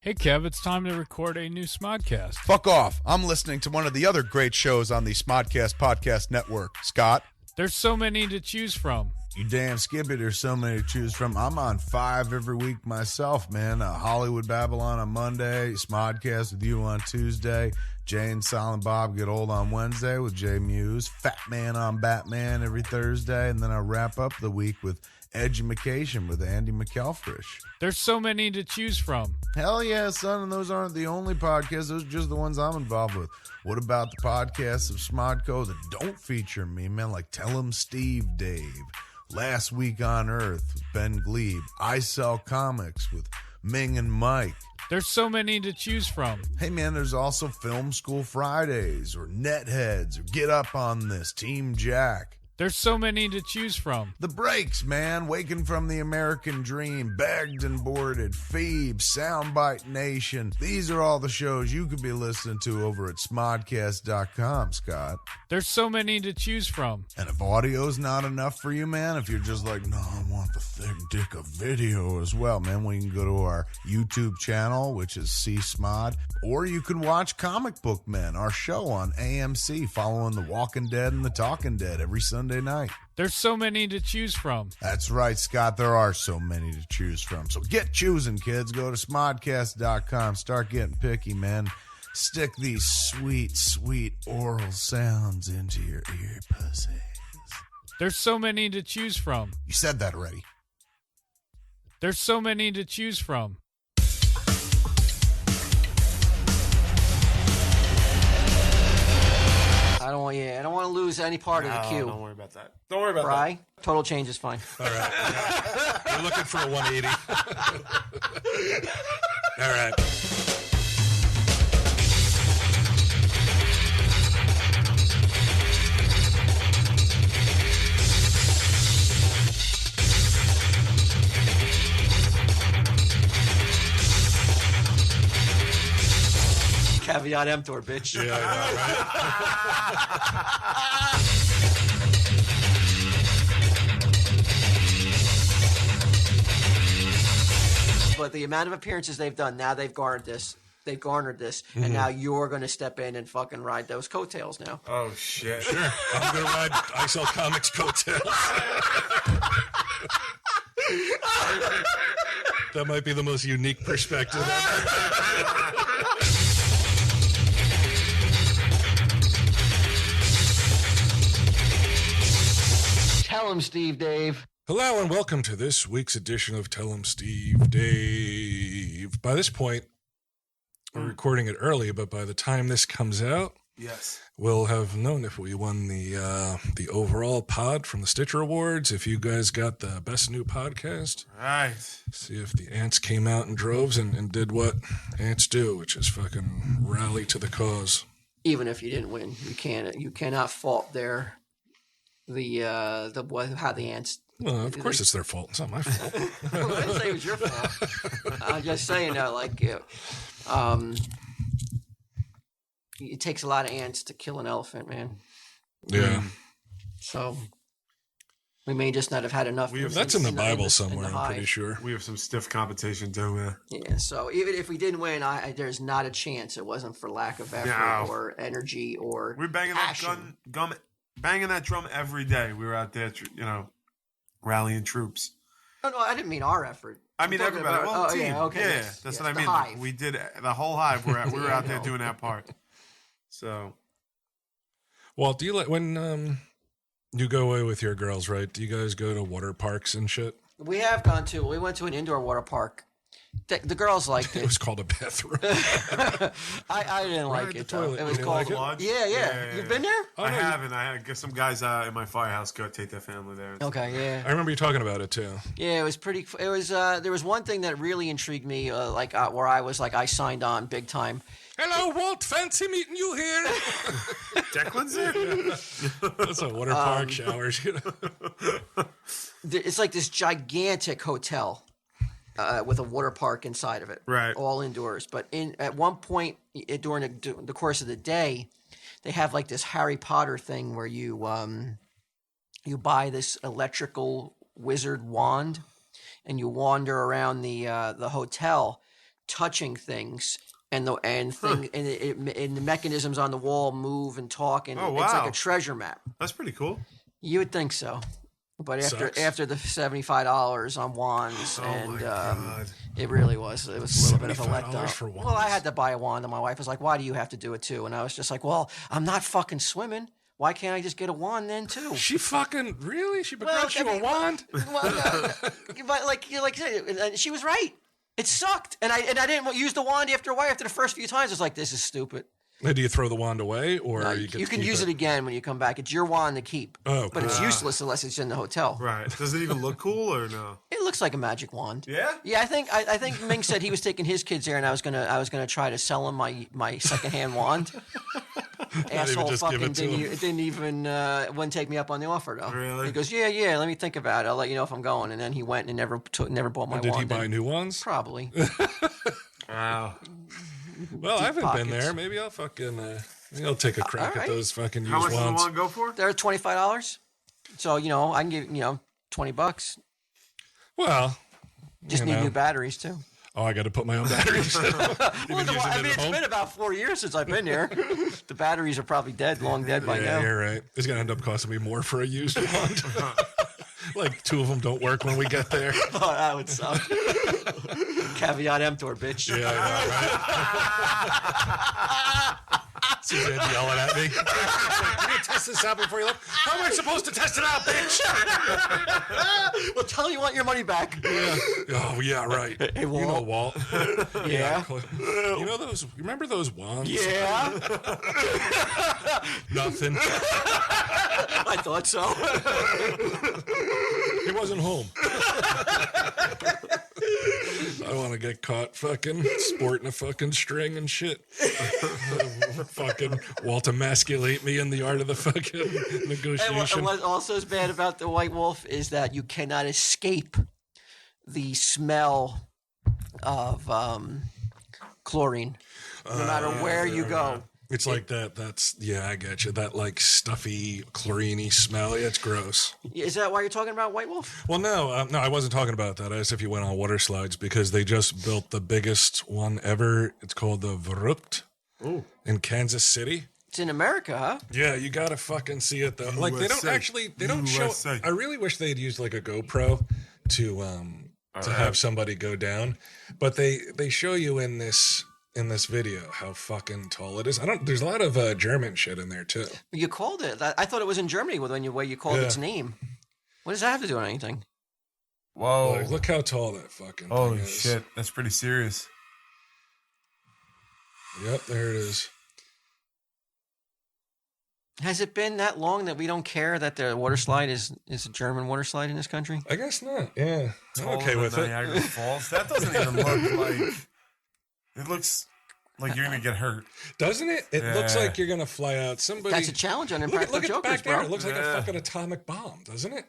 Hey, Kev, it's time to record a new Smodcast. Fuck off. I'm listening to one of the other great shows on the Smodcast Podcast Network. Scott? There's so many to choose from. You damn skippy, there's so many to choose from. I'm on 5 every week myself, man. Hollywood Babylon on Monday, Smodcast with you on Tuesday, Jay and Silent Bob Get Old on Wednesday with Jay Muse, Fat Man on Batman every Thursday, and then I wrap up the week with Edumacation with Andy McElfresh. There's so many to choose from. Hell yeah, son, and those aren't the only podcasts. Those are just the ones I'm involved with. What about the podcasts of Smodco that don't feature me, man? Like Tell 'em Steve Dave, Last Week on Earth with Ben Glebe, I Sell Comics with Ming and Mike. There's so many to choose from. Hey, man, there's also Film School Fridays or Netheads or Get Up on This, Team Jack. There's so many to choose from. The Breaks, man, Waking from the American Dream, Bagged and Boarded, Phoebe, Soundbite Nation. These are all the shows you could be listening to over at smodcast.com, Scott. There's so many to choose from. And if audio's not enough for you, man, if you're just like, no, I want the thick dick of video as well, man, well, you can go to our YouTube channel, which is C-Smod, or you can watch Comic Book Men, our show on AMC, following The Walking Dead and The Talking Dead every Sunday night. There's so many to choose from. That's right, Scott. There are so many to choose from. So get choosing, kids. Go to smodcast.com. Start getting picky, man. Stick these sweet, sweet oral sounds into your ear pussies. There's so many to choose from. You said that already. There's so many to choose from. I don't want to lose any part of the queue. Don't worry about that. Don't worry about Bri, total change is fine. that. All right. You're looking for a 180. All right. Caveat emptor, bitch. Yeah, I know, right? But the amount of appearances they've done, now they've garnered this. And now you're going to step in and fucking ride those coattails now. Oh, shit. Sure. I'm going to ride I Sell Comics coattails. That might be the most unique perspective ever. Tell him, Steve Dave. Hello and welcome to this week's edition of Tell 'em Steve Dave. By this point, we're recording it early, but by the time this comes out, yes, we'll have known if we won the overall pod from the Stitcher Awards, if you guys got the best new podcast. Right. See if the ants came out in droves and did what ants do, which is fucking rally to the cause. Even if you didn't win, you cannot fault how the ants. Well, of course it's their fault. It's not my fault. I didn't say it was your fault. I'm just saying that, it takes a lot of ants to kill an elephant, man. Yeah. So we may just not have had enough. That's in the Bible somewhere, I'm pretty sure. We have some stiff competition too. Yeah. So even if we didn't win, there's not a chance. It wasn't for lack of effort or energy or we're banging passion. banging that drum every day. We were out there, rallying troops. Oh no, I didn't mean our effort. I mean everybody. Team. Yeah, okay. Yeah, that's what I mean. Hive. We did the whole hive. We were out there doing that part. So, well, do you when you go away with your girls, right? Do you guys go to water parks and shit? We have gone to. We went to an indoor water park. The girls liked it. It was called a bathroom. I didn't like it. It was called Lodge. Yeah. You've been there? I haven't. I guess some guys in my firehouse go take their family there. Okay, yeah. I remember you talking about it too. Yeah, it was pretty. It was. There was one thing that really intrigued me, where I was I signed on big time. Hello, Walt. Fancy meeting you here. Declan's there. That's a water park, showers. It's like this gigantic hotel. With a water park inside of it, right? All indoors. But at one point during the course of the day, they have like this Harry Potter thing where you buy this electrical wizard wand, and you wander around the hotel touching things. And the mechanisms on the wall move and talk, and Oh, it's like wow. a treasure map. That's pretty cool. You would think so, but Sucks. after the $75 on wands, Oh and my God. it really was a little bit of a $75 letdown. for Well, I wands? had to buy a wand, and my wife was like, "Why do you have to do it too?" And I was just like, "Well, I'm not fucking swimming. Why can't I just get a wand then too?" She fucking really? She begrudged you a wand? But like you said, and she was right. It sucked, and I didn't use the wand after a while. After the first few times, I was like, "This is stupid." Now, do you throw the wand away, or No, you, you can use it again when you come back. It's your wand to keep, Oh, but it's cool. useless unless it's in the hotel. Right. Does it even look cool or no? It looks like a magic wand. Yeah? Yeah, I think Ming said he was taking his kids there, and I was gonna try to sell him my secondhand wand. Asshole just give fucking it to him. didn't even wouldn't take me up on the offer though. Really? He goes, yeah. Let me think about it. I'll let you know if I'm going. And then he went and never bought my Did wand. he buy then. new ones? Probably. Wow. Well, I haven't been pockets. there. Maybe I'll fucking maybe I'll take a crack all at right. those fucking How used much does the wands. wand go for? They're $25. So I can give $20. Well, Just you need know. new batteries too. Oh, I got to put my own batteries. Well, Even using it at it's home? been about 4 years since I've been here. The batteries are probably long dead by Yeah, now. you're right. It's gonna end up costing me more for a used wand. Like 2 of them don't work when we get there. Oh, that would suck. Caveat emptor, bitch. Yeah, I know, right? Suzanne yelling at me. Like, can you test this out before you leave? How am I supposed to test it out, bitch? Well, tell you want your money back. Yeah. Oh, yeah, right. Hey, You know Walt. Walt. Yeah. You know those? You remember those wands? Yeah. Nothing. I thought so. He wasn't home. I want to get caught fucking sporting a fucking string and shit. Fucking Walt emasculate me in the art of the fucking And negotiation. what also is bad about the White Wolf is that you cannot escape the smell of chlorine, no matter where you go. It's like that. That's yeah, I get you. That like stuffy, chlorine-y smell. Yeah, it's gross. Is that why you're talking about White Wolf? Well, no, I wasn't talking about that. I asked if you went on water slides because they just built the biggest one ever. It's called the Verrückt in Kansas City. It's in America, huh? Yeah, you gotta fucking see it though. Like they don't USA. actually, they don't show. USA. I really wish they'd used like a GoPro to have somebody go down, but they show you in this video how fucking tall it is. There's a lot of German shit in there too. You called it. I thought it was in Germany when you called Yeah. its name. What does that have to do with anything? Whoa. Like, look how tall that fucking Holy thing is. shit. That's pretty serious. Yep, there it is. Has it been that long that we don't care that the water slide is a German water slide in this country? I guess not. Yeah, I'm okay Taller with than it. Niagara Falls. That doesn't even look like. It looks like you're gonna get hurt. Doesn't it? It looks Yeah. like you're gonna fly out. Somebody. That's a challenge on Look Impractical at the Jokers, back there. bro. It looks like a Yeah. fucking atomic bomb, doesn't it?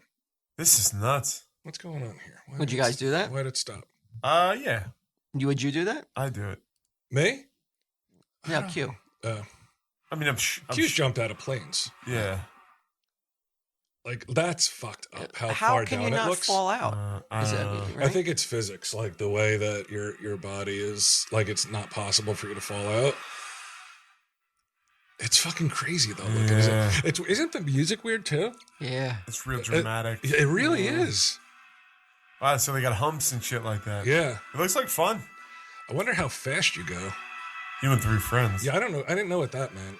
This is nuts. What's going on here? Why Would did you guys do that? Why did it stop? Yeah, Would you do that? I do it. Me? Yeah, Q. I mean, Q's jumped out of planes. yeah. Like that's fucked up. How How far can down you it not looks. fall out? Is it, I right? think it's physics, like the way that your body is. Like it's not possible for you to fall out. It's fucking crazy though. Look at Yeah. it. Isn't the music weird too? Yeah. It's real dramatic. It really is. Wow, so they got humps and shit like that. Yeah. It looks like fun. I wonder how fast you go. You and 3 friends. Yeah, I don't know. I didn't know what that meant.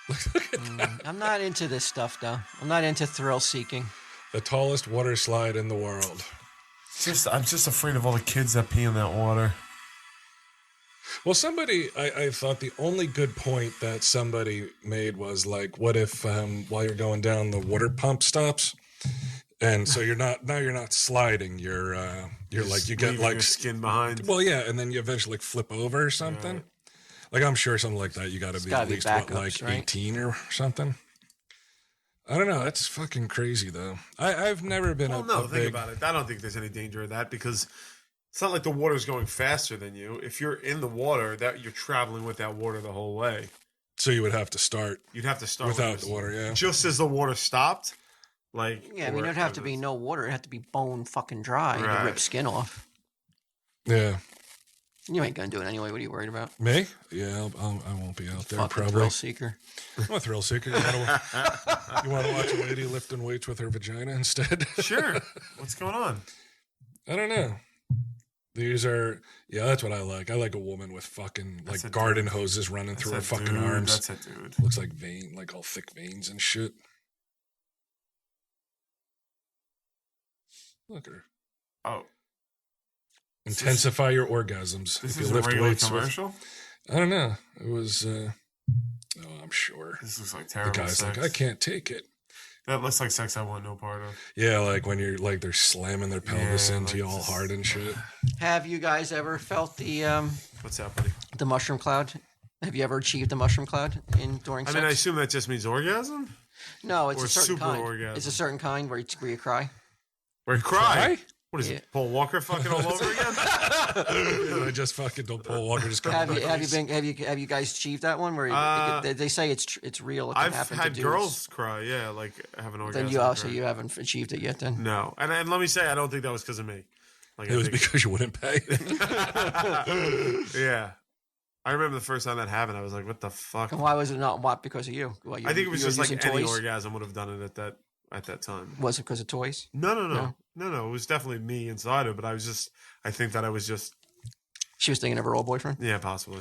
Look at that. I'm not into this stuff, though. I'm not into thrill seeking. The tallest water slide in the world. I'm just afraid of all the kids that pee in that water. Well, I thought the only good point that somebody made was like, what if while you're going down, the water pump stops? And so you're not sliding. You're like, you get Leaving like your skin behind. Well, yeah, and then you eventually like flip over or something. Right. Like I'm sure something like that. You got to be gotta at be least backups, like right? 18 or something. I don't know. That's fucking crazy though. I've never been Well, a no, big. think about it. I don't think there's any danger of that because it's not like the water's going faster than you. If you're in the water, that you're traveling with that water the whole way. So you would have to start You'd have to start without with the water. Yeah. Just as the water stopped, like Yeah, I mean, it'd have to be no water. It'd have to be bone fucking dry to Right. rip skin off. Yeah. You ain't gonna do it anyway. What are you worried about? Me? Yeah, I won't be out there Fucking probably. thrill seeker. I'm a thrill seeker. You want to watch a lady lifting weights with her vagina instead? Sure. What's going on? I don't know. These are, that's what I like. I like a woman with fucking That's a like garden dude. hoses running That's through her a fucking dude. arms. That's a dude. Looks like like all thick veins and shit. Look at her. Oh, Intensify your orgasms. this if is you a lift regular weights commercial? I don't know. It was, I'm sure. This looks like The terrible guy's sex. like, I can't take it. That looks like sex I want no part of. Yeah, like when you're like they're slamming their pelvis Yeah, into you like all just- hard and shit. Have you guys ever felt What's that, buddy? the mushroom cloud? Have you ever achieved the mushroom cloud during I sex? mean, I assume that just means orgasm? no, it's or a certain super kind. orgasm. It's a certain kind where you cry. Or cry? Cry? What is Yeah. it, Paul Walker fucking all over again? I just fucking don't Paul Walker just come Have back. you guys achieved that one where they say it's real? It can I've happen had to girls cry, yeah, like have an orgasm. Then you also cry. you haven't achieved it yet. Then No. And let me say, I don't think that was because of me. Like, It I was think- because you wouldn't pay. yeah. I remember the first time that happened, I was like, what the fuck? and why was it not what because of you? Well, I think it was you were just like using any toys? orgasm would have done it at that time. Was it because of toys? No. It was definitely me inside it, but I think that I was just, She was thinking of her old boyfriend. yeah, possibly.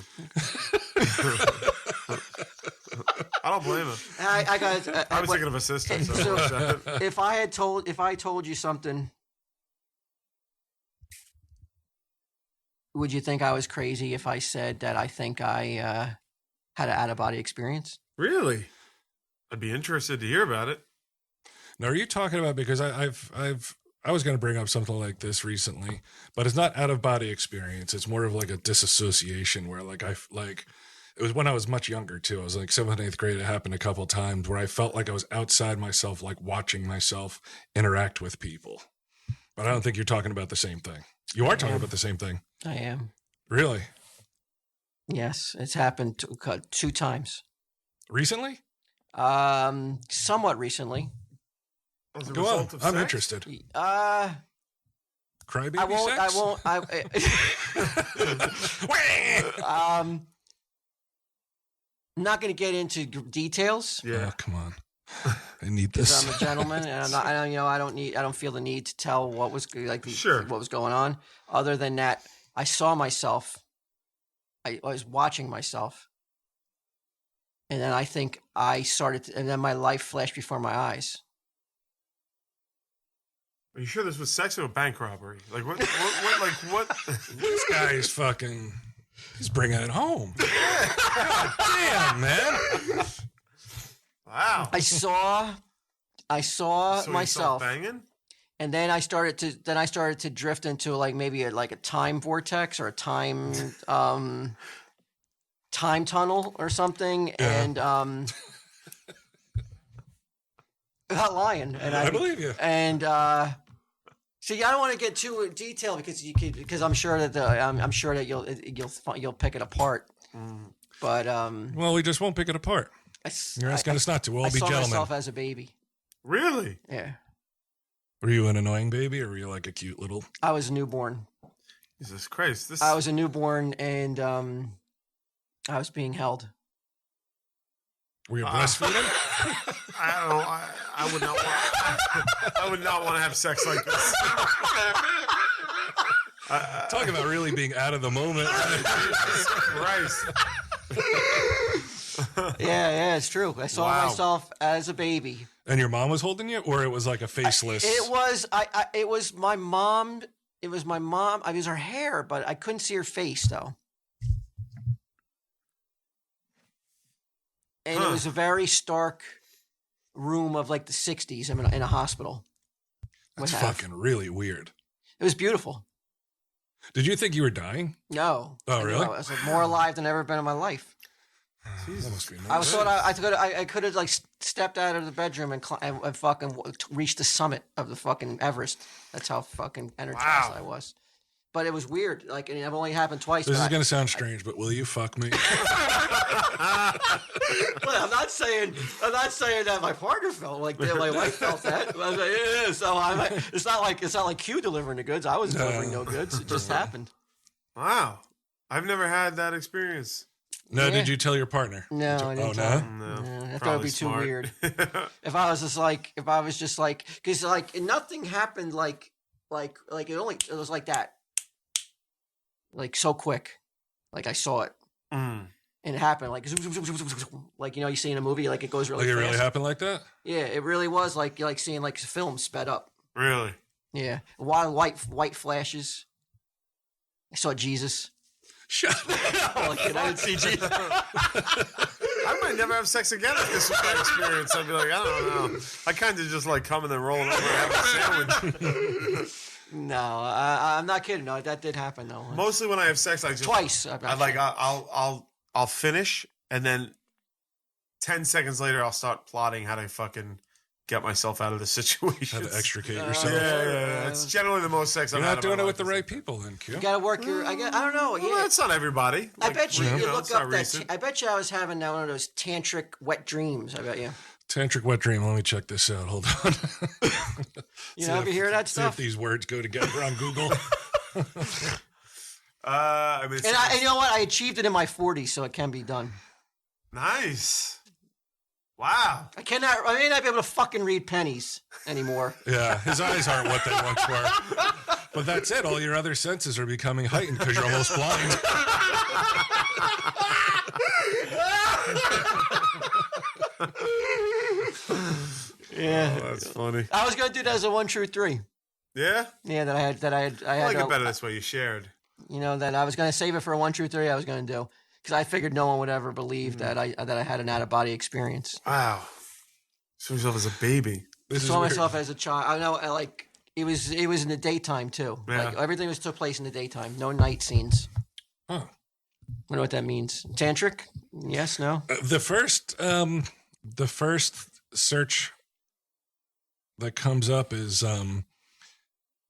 I don't blame him. I got. I was thinking of a sister. So So- watch that. if I told you something, would you think I was crazy if I said that I think I had an out of body experience? Really? I'd be interested to hear about it. Now, are you talking about because I was going to bring up something like this recently, but it's not out of body experience. It's more of like a disassociation where like it was when I was much younger too. I was like 7th, 8th grade. It happened a couple of times where I felt like I was outside myself, like watching myself interact with people. But I don't think you're talking about the same thing. You are talking about the same thing. I am. Really? Yes, it's happened two times. Recently? Somewhat recently. As a Go on. result of I'm sex? interested. Crybaby I won't. sex? I won't. I'm not going to get into details Yeah. Oh, come on. I need because this. I'm a gentleman, and I'm not. I don't feel the need to tell what was Sure. what was going on. Other than that, I saw myself. I was watching myself, and then I think I started, and then my life flashed before my eyes. Are you sure this was sex or a bank robbery? Like what? This guy is fucking. He's bringing it home. God damn, man. Wow. I saw So yourself myself, banging? and then I started to drift into like maybe a time vortex or a time time tunnel or something, Yeah. and not lying, and I believe you. And see, I don't want to get too detailed because I'm sure that I'm sure that you'll pick it apart. Mm. But Well, we just won't pick it apart. You're asking us not to. We'll I all be saw gentlemen. myself as a baby. Really? Yeah, Were you an annoying baby, or were you like a cute little? I was a newborn. Jesus Christ. This I was a newborn, and I was being held. Were you breastfeeding? I would not want I would not want to have sex like this. Talk about really being out of the moment. Jesus Christ. Yeah, it's true. I saw Wow. myself as a baby. And your mom was holding you, or it was like a faceless. It was it was my mom. It was my mom. I was her hair, but I couldn't see her face though. And it was a very stark room of like the 60s in a hospital. That's would have. fucking really weird. It was beautiful. Did you think you were dying? No. Oh, really? I was more alive than I've ever been in my life. That must be nice. I was thought I could have like stepped out of the bedroom and fucking reached the summit of the fucking Everest. That's how fucking energized Wow. I was. But it was weird. Like, and it only happened twice. This but is going to sound strange, but will you fuck me? Look, I'm not saying that my partner felt like that. My wife felt that. I was like, yeah. So it's not like Q delivering the goods. I was delivering no goods. It just happened. Wow. I've never had that experience. No, Yeah. did you tell your partner? No, I didn't Oh, tell no? him. No, I thought it'd probably be too smart. weird. If I was just like, because like nothing happened like it was like that, like so quick, like I saw it Mm. and it happened like zoom, zoom, zoom, zoom, zoom, zoom. Like you see in a movie like it goes really Like it fast. really happened like that? Yeah, it really was like seeing like film sped up. Really? Yeah, a lot of white flashes. I saw Jesus. Shut up. Like, I didn't see Jesus. I might never have sex again if this was my experience. I'd be like, I don't know. I kind of just like coming and rolling over and having a sandwich. No, I'm not kidding. No, that did happen though. Mostly when I have sex, I just Twice. I'll finish, and then 10 seconds later, I'll start plotting how to fucking get myself out of the situation. How to extricate Yeah, yourself. yeah. It's generally the most sex You're I've not had. doing in my it with the life. right people, then, Q. You gotta work your. I don't know. Well, Yeah. that's not everybody. I bet you. You it's look not up that. recent. I bet you I was having one of those tantric wet dreams. I bet you. Tantric wet dream. Let me check this out. Hold on. You know, ever hear that See if stuff? these words go together on Google. I mean, And you know what? I achieved it in my 40s, so it can be done. nice. Wow. I may not be able to fucking read pennies anymore. Yeah, his eyes aren't what they once were. But that's it. All your other senses are becoming heightened because you're almost blind. Yeah. Oh, that's funny. I was gonna do that as a 1 true 3. Yeah? Yeah, I I like had. it better this way. You shared. You know that I was gonna save it for a 1 true 3. I was gonna do because I figured no one would ever believe that I had an out of body experience. Wow. Saw yourself as a baby. This is Saw weird. myself as a child. I know, like it was in the daytime too. Yeah. Like everything took place in the daytime. No night scenes. Huh. I know what that means. Tantric? Yes, no. The first search that comes up is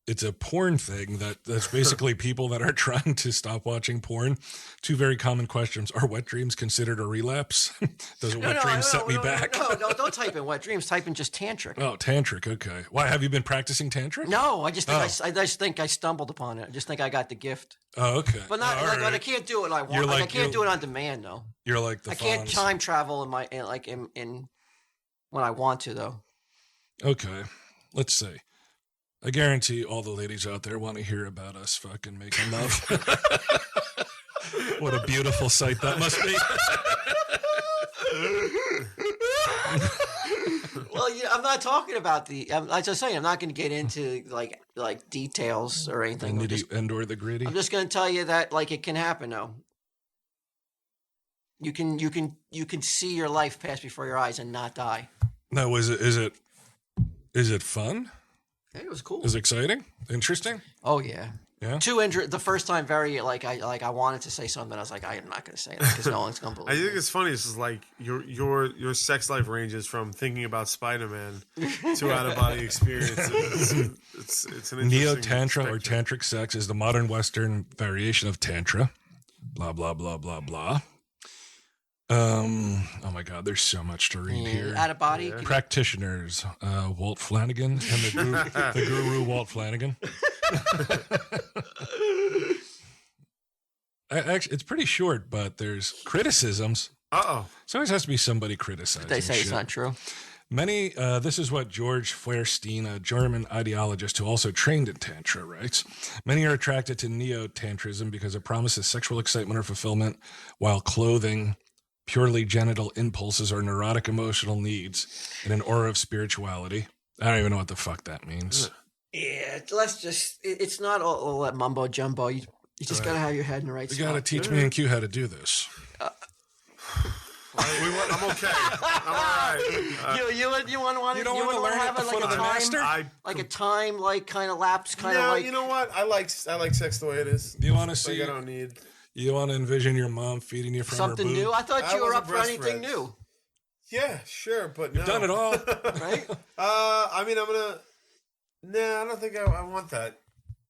it's a porn thing that's basically people that are trying to stop watching porn. Two very common questions: are wet dreams considered a relapse? Does a wet dream set me back? No, don't type in wet dreams. Type in just tantric. Oh, tantric. Okay. Why have you been practicing tantric? No, I just think Oh. I just think I stumbled upon it. I just think I got the gift, Oh, okay. but not All like, but I right. can't do it. You're I like- can't do it on demand though. You're like the I can't Fonz. time travel in when I want to though. Okay. Let's see. I guarantee all the ladies out there want to hear about us fucking making love. What a beautiful sight that must be. Well, I'm not talking about I'm just saying I'm not going to get into like details or The anything. nitty and or the gritty. I'm just going to tell you that like it can happen though. You can see your life pass before your eyes and not die. No, is it fun? Hey, it was cool. Is it exciting? Interesting? Oh yeah. Yeah. The first time, very I wanted to say something. I was like, I am not going to say that because no one's going to I believe think me. it's funny. This is like your sex life ranges from thinking about Spider-Man to out of body experiences. It's an interesting Neo-tantra or spectrum. tantric sex is the modern Western variation of tantra. Blah, blah, blah, blah, blah. Oh my God, there's so much to read here. Out of body. Yeah. Practitioners, Walt Flanagan and the guru Walt Flanagan. Actually, it's pretty short, but there's criticisms. Uh-oh. So always has to be somebody criticizing. They say it's shit. not true. Many, this is what George Feuerstein, a German ideologist who also trained in Tantra, writes. Many are attracted to neo-tantrism because it promises sexual excitement or fulfillment while clothing purely genital impulses or neurotic emotional needs in an aura of spirituality. I don't even know what the fuck that means. Yeah, it's not all that mumbo jumbo. You just got to have your head in the right You spot. got to teach me and Q how to do this. I'm okay. I'm all right. You want You don't want to learn have at the foot of the time, master? like a time, like kind of lapse, kind of No, like you know what? I like sex the way it is. You want to Like see? I don't need. You want to envision your mom feeding you from something her boob? new. I thought I you were wasn't up for anything breastfed. new, Yeah, sure, but no. Done it all. right? I mean, I'm gonna. Nah, I don't think I want that.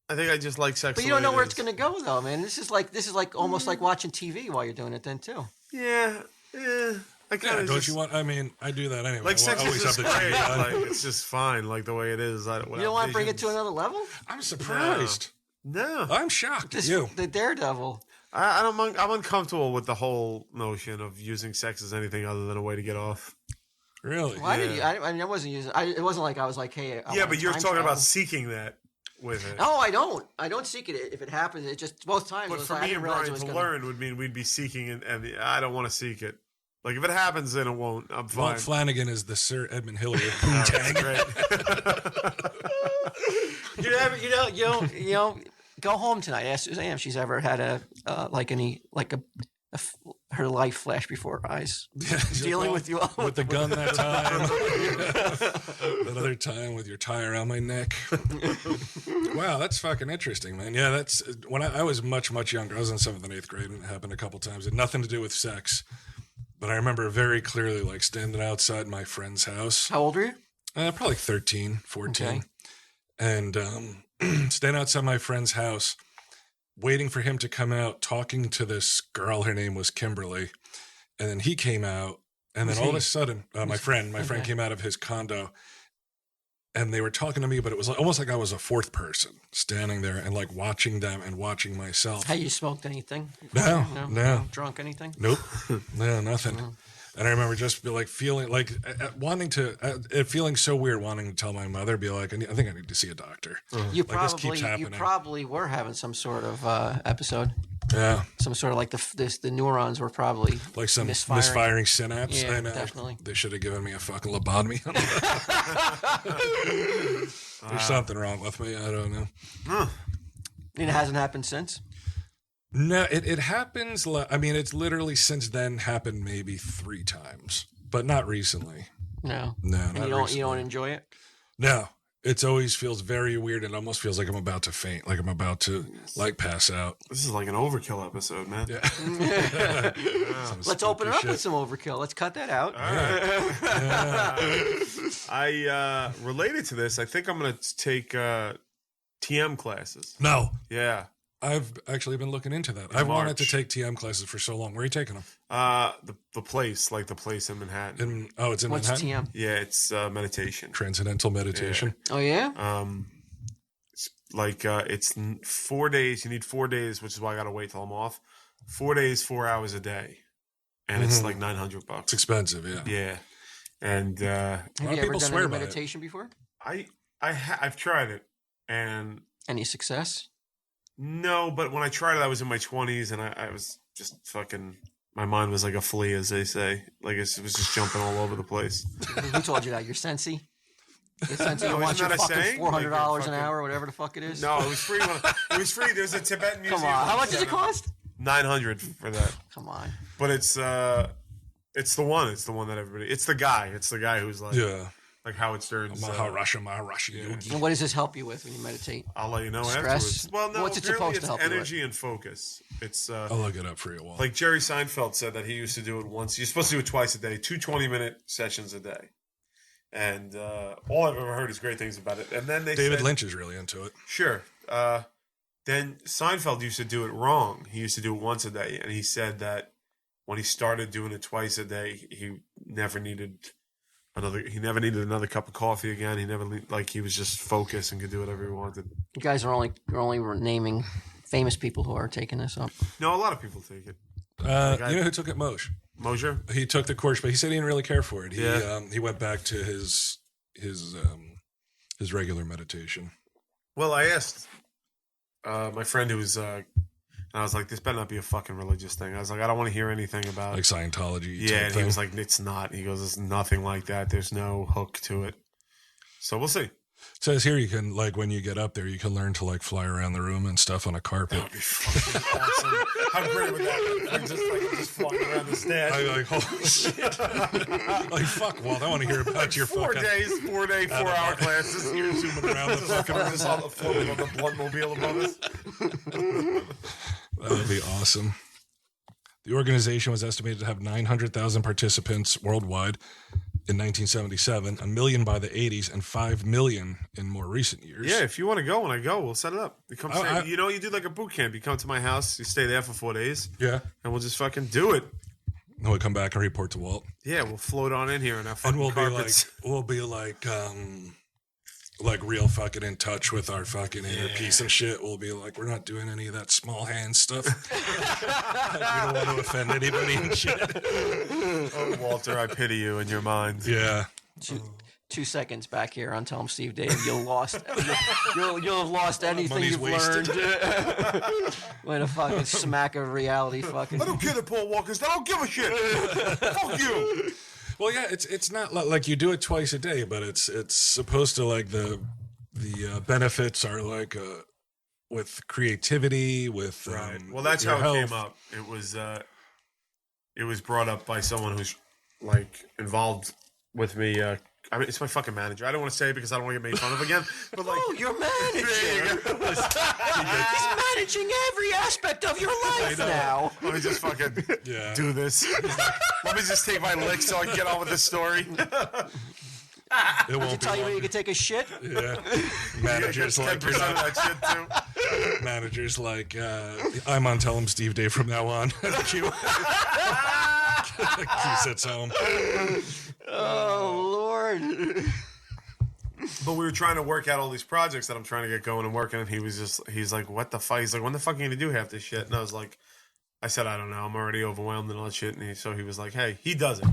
I think I just like sex. But you don't know where it's going to go, though, man. This is like almost like watching TV while you're doing it, then too. Yeah, yeah. I kind Yeah, of don't you want? I mean, I do that anyway. like sex I is always just have the great. TV on. Like it's just fine, like the way it is. You don't want to bring it to another level. I'm surprised. No. I'm shocked at This, you. the Daredevil. I'm uncomfortable with the whole notion of using sex as anything other than a way to get off. Really? Why did you? I mean, I wasn't using. It wasn't like I was like, hey. I Yeah, want but you're time talking travel. about seeking that with it. No, I don't. I don't seek it. If it happens, it just both times. But it was for like, I me didn't and realize Brian it was to gonna. learn would mean we'd be seeking it, and I don't want to seek it. Like if it happens, then it won't. I'm fine. Walt Flanagan is the Sir Edmund Hillary of Oh, Poontang. that's great. You know, go home tonight. Ask Suzanne if she's ever had her life flash before her eyes. Dealing with you all. With the gun that time. That other time with your tie around my neck. Wow, that's fucking interesting, man. Yeah, that's when I was much, much younger. I was in 7th and 8th grade, and it happened a couple times. It had nothing to do with sex. But I remember very clearly, like, standing outside my friend's house. How old were you? Probably 13, 14. Okay. And standing outside my friend's house, waiting for him to come out, talking to this girl. Her name was Kimberly. And then he came out. And then all of a sudden, my friend came out of his condo. And they were talking to me, but it was almost like I was a fourth person standing there and like watching them and watching myself. Have you smoked anything? No. Drunk anything? Nope. No, nothing. And I remember just be like feeling like feeling so weird, wanting to tell my mother, be like, I think I need to see a doctor. You Like, this keeps probably happening. were having some sort of episode. Yeah. Some sort of like the neurons were probably Like some misfiring. misfiring synapse. Yeah, I know. definitely. They should have given me a fucking lobotomy. There's something wrong with me. I don't know. And it hasn't happened since. No, it happens. I mean, it's literally since then happened maybe 3 times, but not recently. No. No, And not you don't recently. enjoy it. No, it always feels very weird and almost feels like I'm about to faint, like I'm about to like pass out. This is like an overkill episode, man. Yeah. Some Let's open it spooky up with shit. some overkill. Let's cut that out. I related to this. I think I'm going to take TM classes. No, Yeah. I've actually been looking into that. I've wanted to take TM classes for so long. Where are you taking them? The place, like the place in Manhattan. It's in What's Manhattan. TM? Yeah, it's meditation. Transcendental meditation. Oh yeah. It's like it's 4 days. You need 4 days, which is why I got to wait till I'm off. 4 days, 4 hours a day, and it's like $900. It's expensive, yeah. Yeah, and Have lot of you ever people done swear any by it. meditation before? I've tried it, and Any success? no, but when I tried it, I was in my 20s, and I was just fucking. My mind was like a flea, as they say. Like it was just jumping all over the place. Who told you that? Your sensei? Your sensei No, wants isn't you that a fucking saying? $400 Like an fucking- hour, whatever the fuck it is. No, it was free. It was free. There's a Tibetan museum. Come on. How much does it cost? $900 for that. Come on. But it's the one. It's the one that everybody. It's the guy. It's the guy who's like like Howard Stern's. Maharashi Yogi. And what does this help you with when you meditate? I'll let you know Stress? afterwards. Well, no, What's it apparently supposed to help it's you energy and focus. It's I'll look it up for you, Walt. like Jerry Seinfeld said that he used to do it once. You're supposed to do it twice a day, 2 20-minute sessions a day. And all I've ever heard is great things about it. And then they David said, Lynch is really into it. sure. Then Seinfeld used to do it wrong. He used to do it once a day, and he said that when he started doing it twice a day, he never needed another cup of coffee again. He was just focused and could do whatever he wanted. You guys are only naming famous people who are taking this up. No, a lot of people take it. You know who took it? Moshe. Mosier? He took the course, but he said he didn't really care for it. Yeah. He went back to his regular meditation. Well, I asked my friend who was, and I was like, this better not be a fucking religious thing. I was like, I don't want to hear anything about Like Scientology. Yeah, type and thing. he was like, it's not. He goes, it's nothing like that. There's no hook to it. So we'll see. It says here you can, like, when you get up there, you can learn to, like, fly around the room and stuff on a carpet. That'd be fucking awesome. How great would that be? I'm just flying around the stash. I'm like, holy shit. Like, fuck, Walt, I want to hear about your 4 fucking... days, 4 day, 4 hour classes. You're zooming around the fucking... Just all floating on the Bloodmobile above us. That would be awesome. The organization was estimated to have 900,000 participants worldwide in 1977, 1 million by the 80s, and 5 million in more recent years. Yeah, if you want to go, when I go, we'll set it up. You come stay. You do like a boot camp. You come to my house, you stay there for 4 days, Yeah. and we'll just fucking do it. Then we come back and report to Walt. Yeah, we'll float on in here and our And fucking we'll carpets. be like, like real fucking in touch with our fucking inner peace and shit, we'll be like, we're not doing any of that small hand stuff. Like, we don't want to offend anybody and shit. Oh, Walter, I pity you in your mind. Yeah. 2 seconds back here on Tell 'em Steve Dave. You'll have lost anything Money's you've wasted. learned. When a fucking smack of reality fucking. I don't care that Paul Walker's. I don't give a shit. Fuck you. Well, yeah, it's not like you do it twice a day, but it's supposed to like the benefits are like with creativity, with Well, that's your how health. it came up. It was brought up by someone who's like involved with me. I mean, it's my fucking manager. I don't want to say it because I don't want to get made fun of again. But like, Oh, your manager. He's managing every aspect of your life now. let me just fucking Yeah. do this. Let me just take my lick so I can get on with the story. It won't Tell be you when long. you can take a shit. Yeah. Managers 10% like you're of not. that shit too. Managers like I'm on Tell 'em Steve Day from now on. Q. Q sits home. Oh Lord. But we were trying to work out all these projects that I'm trying to get going and working, and he's like, what the fuck? He's like, when the fuck are you gonna do half this shit? And I said, I don't know. I'm already overwhelmed and all that shit. And so he was like, hey, he does it.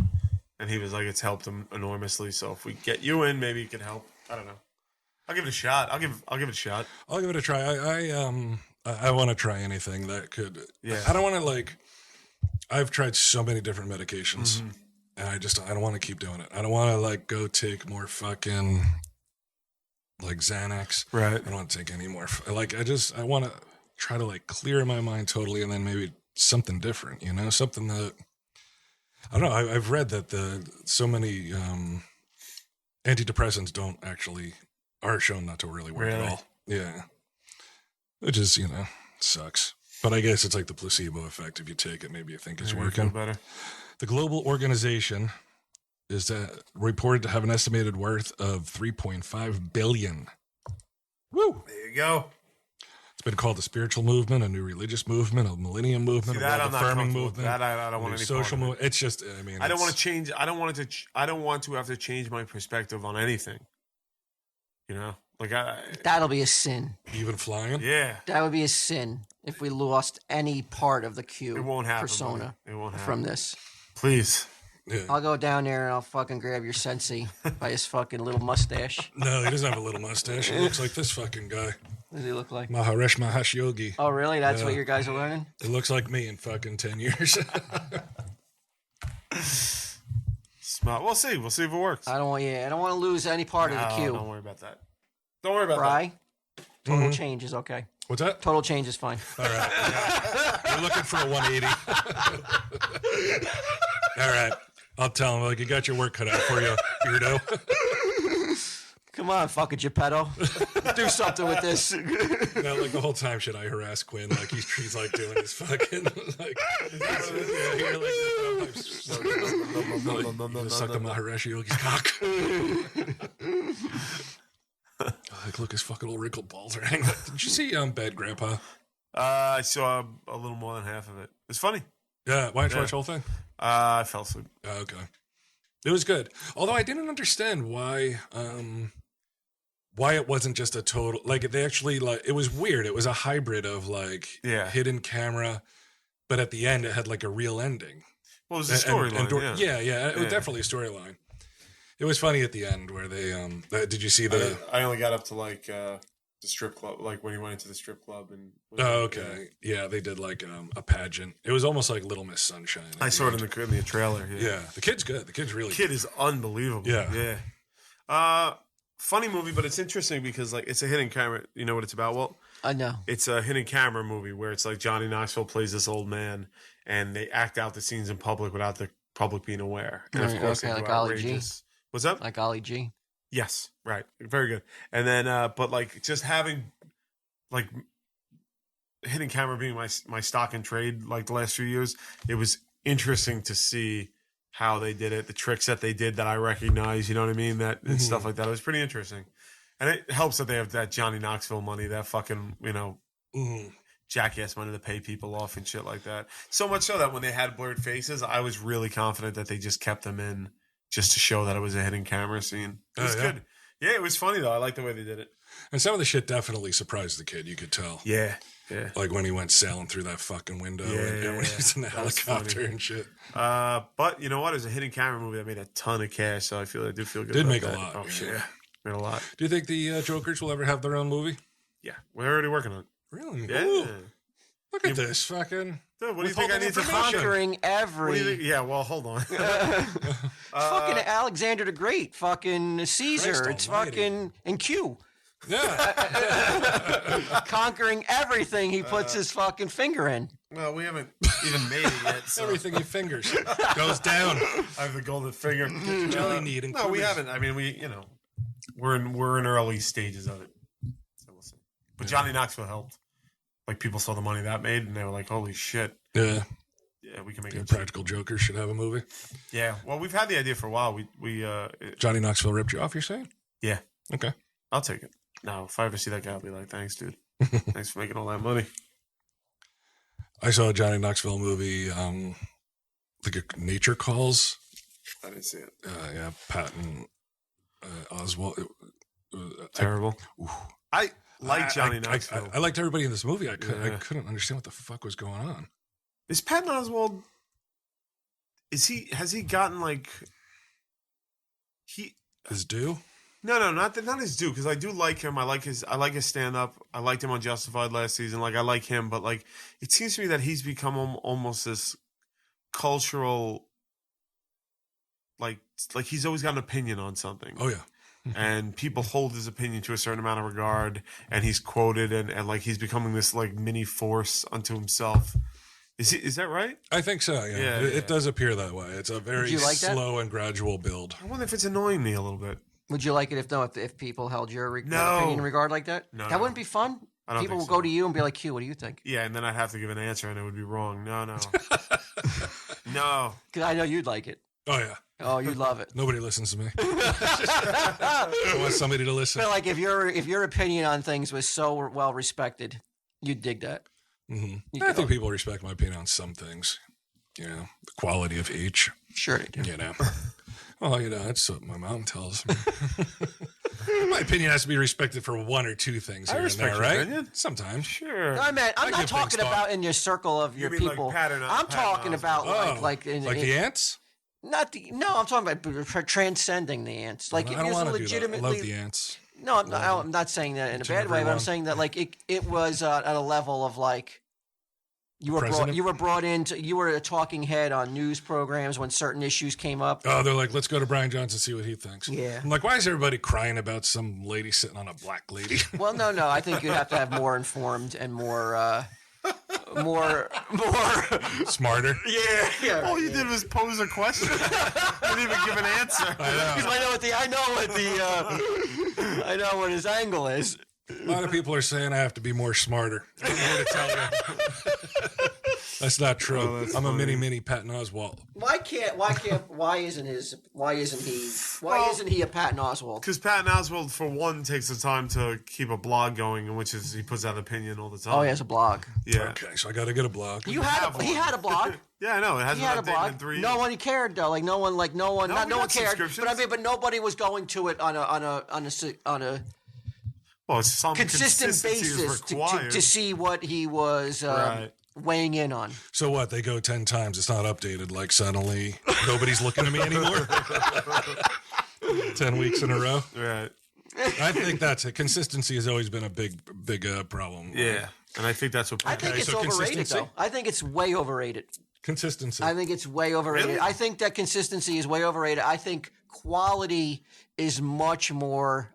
And he was like, it's helped him enormously. So if we get you in, maybe it could help. I don't know. I'll give it a shot. I'll give it a shot. I'll give it a try. I want to try anything that could. Yeah. I don't want to like. I've tried so many different medications, and I don't want to keep doing it. I don't want to like go take more fucking like Xanax. Right. I don't want to take any more. I want to try to like clear my mind totally, and then maybe something different. You know, something that I don't know. I've read that so many antidepressants are shown not to really work at Really? all. Yeah. Which is, sucks. But I guess it's like the placebo effect. If you take it, maybe you think it's Maybe working. feel better. The global organization is reported to have an estimated worth of $3.5 billion. Woo! There you go. It's been called a spiritual movement, a new religious movement, a millennium movement, See, a that world I'm not affirming comfortable with. movement. That I don't a want new any social part of it. movement. It's just, I mean, I don't want to change. I don't want to have to change my perspective on anything. You know, like That'll be a sin. even flying. yeah, That would be a sin if we lost any part of the Q it won't happen. persona buddy. It won't happen. from this. Please. Yeah. I'll go down there and I'll fucking grab your sensei by his fucking little mustache. No, he doesn't have a little mustache. He looks like this fucking guy, What does he look like? Maharesh Mahesh Yogi. Oh, really? That's Yeah. what your guys are learning? It looks like me in fucking 10 years. Smart. We'll see. We'll see if it works. I don't want to lose any part of the No, Q. don't worry about that. Don't worry about Fry? Total Mhm. change is okay. What's that? Total change is fine. All right. Yeah. You're looking for a 180. All right. I'll tell him, like, you got your work cut out for you, weirdo. Come on, fucking Geppetto. Do something with this. Now, like, the whole time should I harass Quinn? Like, he's like, doing his fucking, like, yeah, you're like, suck the Maheresh Yogi's cock. Like, look, his fucking little wrinkled balls are hanging. Did you see Bad Grandpa? I saw a little more than half of it. It's funny. Yeah, why did you Yeah. watch the whole thing? I fell asleep. Oh, okay. It was good. Although I didn't understand why it wasn't just a total, like, they actually, like, it was weird. It was a hybrid of, like, Yeah. hidden camera, but at the end it had, like, a real ending. Well, it was a storyline. Yeah, it was Yeah. definitely a storyline. It was funny at the end where they, did you see the, I only got up to like the strip club, like when he went into the strip club and. oh, okay. Yeah, they did, like, a pageant. It was almost like Little Miss Sunshine. at I the saw it end. in the trailer. Yeah. Yeah, the kid's good. The kid's really Kid is unbelievable. Yeah. Yeah. Funny movie, but it's interesting because like it's a hidden camera. You know what it's about? Well, I know. it's a hidden camera movie where it's like Johnny Knoxville plays this old man, and they act out the scenes in public without the public being aware. And of Right, course, okay, they like go Ollie G. outrageous. What's up? Like Ollie G. Yes, right. Very good. And then, but like just having like hidden camera being my stock and trade like the last few years, it was interesting to see how they did it, the tricks that they did that I recognize, you know what I mean? That and stuff like that. It was pretty interesting. And it helps that they have that Johnny Knoxville money, that fucking, Mhm. jackass money to pay people off and shit like that. So much so that when they had blurred faces, I was really confident that they just kept them in just to show that it was a hidden camera scene. It was Oh, yeah? good. Yeah, it was funny though. I like the way they did it. And some of the shit definitely surprised the kid. You could tell. Yeah. Like when he went sailing through that fucking window and when he was in the helicopter and shit. But you know what? It was a hidden camera movie that made a ton of cash, so I do feel good. Did about make that. a lot. Oh shit, made a lot. Do you think the Jokers will ever have their own movie? Yeah, we're already working on it. Really? Yeah. Ooh, look at this fucking. Dude, what do you think I need to Conquering every. What do you think? Yeah, well, hold on. Fucking Alexander the Great, fucking Caesar, Christ it's almighty. fucking and Q. Yeah. Conquering everything he puts his fucking finger in. Well, we haven't even made it yet. So. Everything he fingers goes down. I have the golden finger. Jelly need and No, we quivers. haven't. I mean, we're in early stages of it. So we'll see. But Johnny Knoxville helped. Like people saw the money that made, and they were like, "Holy shit! Yeah. Yeah, we can make The it." Practical Jokers should have a movie. Yeah. Well, we've had the idea for a while. Johnny Knoxville ripped you off, you're saying? Yeah. Okay. I'll take it. No, if I ever see that guy, I'll be like, "Thanks, dude. Thanks for making all that money." I saw a Johnny Knoxville movie, like Nature Calls. I didn't see it. Yeah, Patton Oswalt. Terrible. I like Johnny I Knoxville. I liked everybody in this movie. I couldn't understand what the fuck was going on. Is Patton Oswalt? Has he gotten like? His due? No, not his due, because I do like him. I like his stand up. I liked him on Justified last season. Like I like him, but like it seems to me that he's become almost this cultural. Like he's always got an opinion on something. Oh yeah. And people hold his opinion to a certain amount of regard, and he's quoted, and like he's becoming this like mini force unto himself. Is that right? I think so. Yeah, it does appear that way. It's a very you like that? slow and gradual build. I wonder if it's annoying me a little bit. Would you like it if people held your No. opinion in regard like that? No, That wouldn't be fun. I don't People think will so. go to you and be like, "Q, what do you think?" Yeah, and then I'd have to give an answer, and it would be wrong. No, no. Because I know you'd like it. Oh yeah. Oh, you love it. Nobody listens to me. I want somebody to listen. But like if your opinion on things was so well respected, you'd dig that. Mm-hmm. I think people respect my opinion on some things. You know, the quality of each. Sure they do. You know. Well, that's what my mom tells me. My opinion has to be respected for one or two things here and respect there, your right? opinion. Sometimes. Sure. No, I'm I not give talking things thought. about in your circle of your mean like people. Patton- I'm Patton talking about Oh, like the ants? not the no. I'm talking about transcending the ants. Like I if don't you're want to do that. I legitimately love the ants. no, I'm not saying that in a bad way, but I'm saying that like it was at a level of like you were brought into you were a talking head on news programs when certain issues came up. Oh, they're like, let's go to Brian Johnson, see what he thinks. Yeah. I'm like, why is everybody crying about some lady sitting on a black lady? Well, no. I think you'd have to have more informed and more. Smarter. Yeah. All you did was pose a question. You didn't even give an answer. Because I know what his angle is. A lot of people are saying I have to be more smarter. I'm here to tell you. That's not true. Oh, that's I'm funny. a mini Patton Oswalt. Why isn't he a Patton Oswalt? Because Patton Oswalt, for one, takes the time to keep a blog going, in which he puts out opinion all the time. Oh, he has a blog. Yeah. Okay, so I got to get a blog. He had a blog. Yeah, I know. It He hasn't had a been updated in blog. 3 years. No one cared though. Like no one. we No one got cared. subscriptions. But nobody was going to it on a Well, it's some consistent consistency is basis required. to see what he was Right. weighing in on. So what? They go 10 times. It's not updated. Like suddenly nobody's looking at me anymore. 10 weeks in a row. Right. I think that's it. Consistency has always been a big problem. Yeah. And I think that's what I think Okay, it's so overrated consistency? though. I think it's way overrated. Consistency. I think it's way overrated. Really? I think that consistency is way overrated. I think quality is much more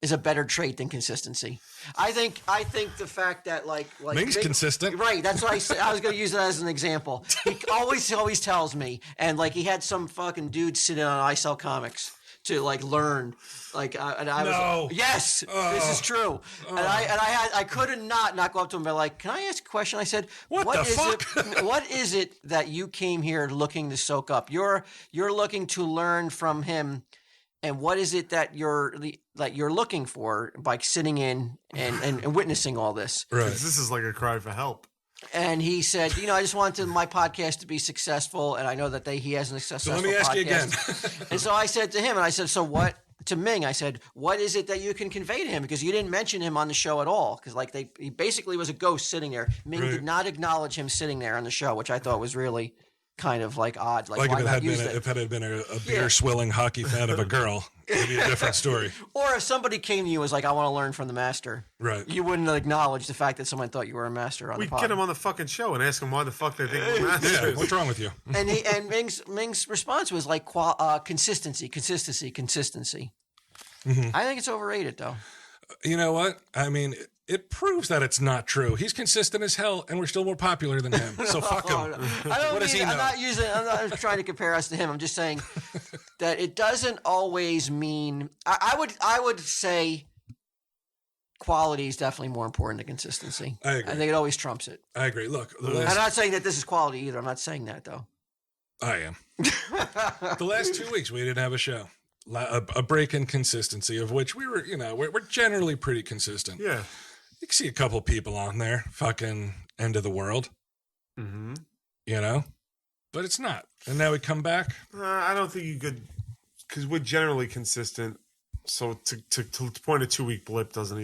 is a better trait than consistency. I think the fact that like Ming's consistent. Right, that's what I said. I was going to use it as an example. He always tells me, and like he had some fucking dude sitting on I Sell Comics to like learn. Like and I was No. yes, this is true. And I couldn't not go up to him and be like, "Can I ask a question?" I said, What the fuck?" What is it that you came here looking to soak up? You're looking to learn from him, and what is it that you're looking for by sitting in and witnessing all this? Right. This is like a cry for help. And he said, I just wanted my podcast to be successful, and I know that he has a successful So let me ask podcast. you again. And so I said to him, so what to Ming, I said, what is it that you can convey to him? Because you didn't mention him on the show at all. Because like he basically was a ghost sitting there. Ming did not acknowledge him sitting there on the show, which I thought was really kind of like odd. Like why not use it? If it had been a beer swilling hockey fan of a girl, it'd be a different story. Or if somebody came to you and was like, I want to learn from the master. Right. You wouldn't acknowledge the fact that someone thought you were a master on the We'd pod. get him on the fucking show and ask him why the fuck they think we're masters. Yeah, what's wrong with you? And Ming's response was like consistency. Mm-hmm. I think it's overrated, though. You know what? I mean, it proves that it's not true. He's consistent as hell, and we're still more popular than him. So fuck him. I don't What does he know? I'm not trying to compare us to him. I'm just saying that it doesn't always mean. I would say quality is definitely more important than consistency. I agree. I think it always trumps it. I agree. Look, I'm not saying that this is quality either. I'm not saying that though. I am. The last 2 weeks we didn't have a show. A break in consistency, of which we were, we're generally pretty consistent. Yeah. You can see a couple people on there, fucking end of the world, Mm-hmm. But it's not. And now we come back. I don't think you could, because we're generally consistent. So to point a 2-week blip doesn't.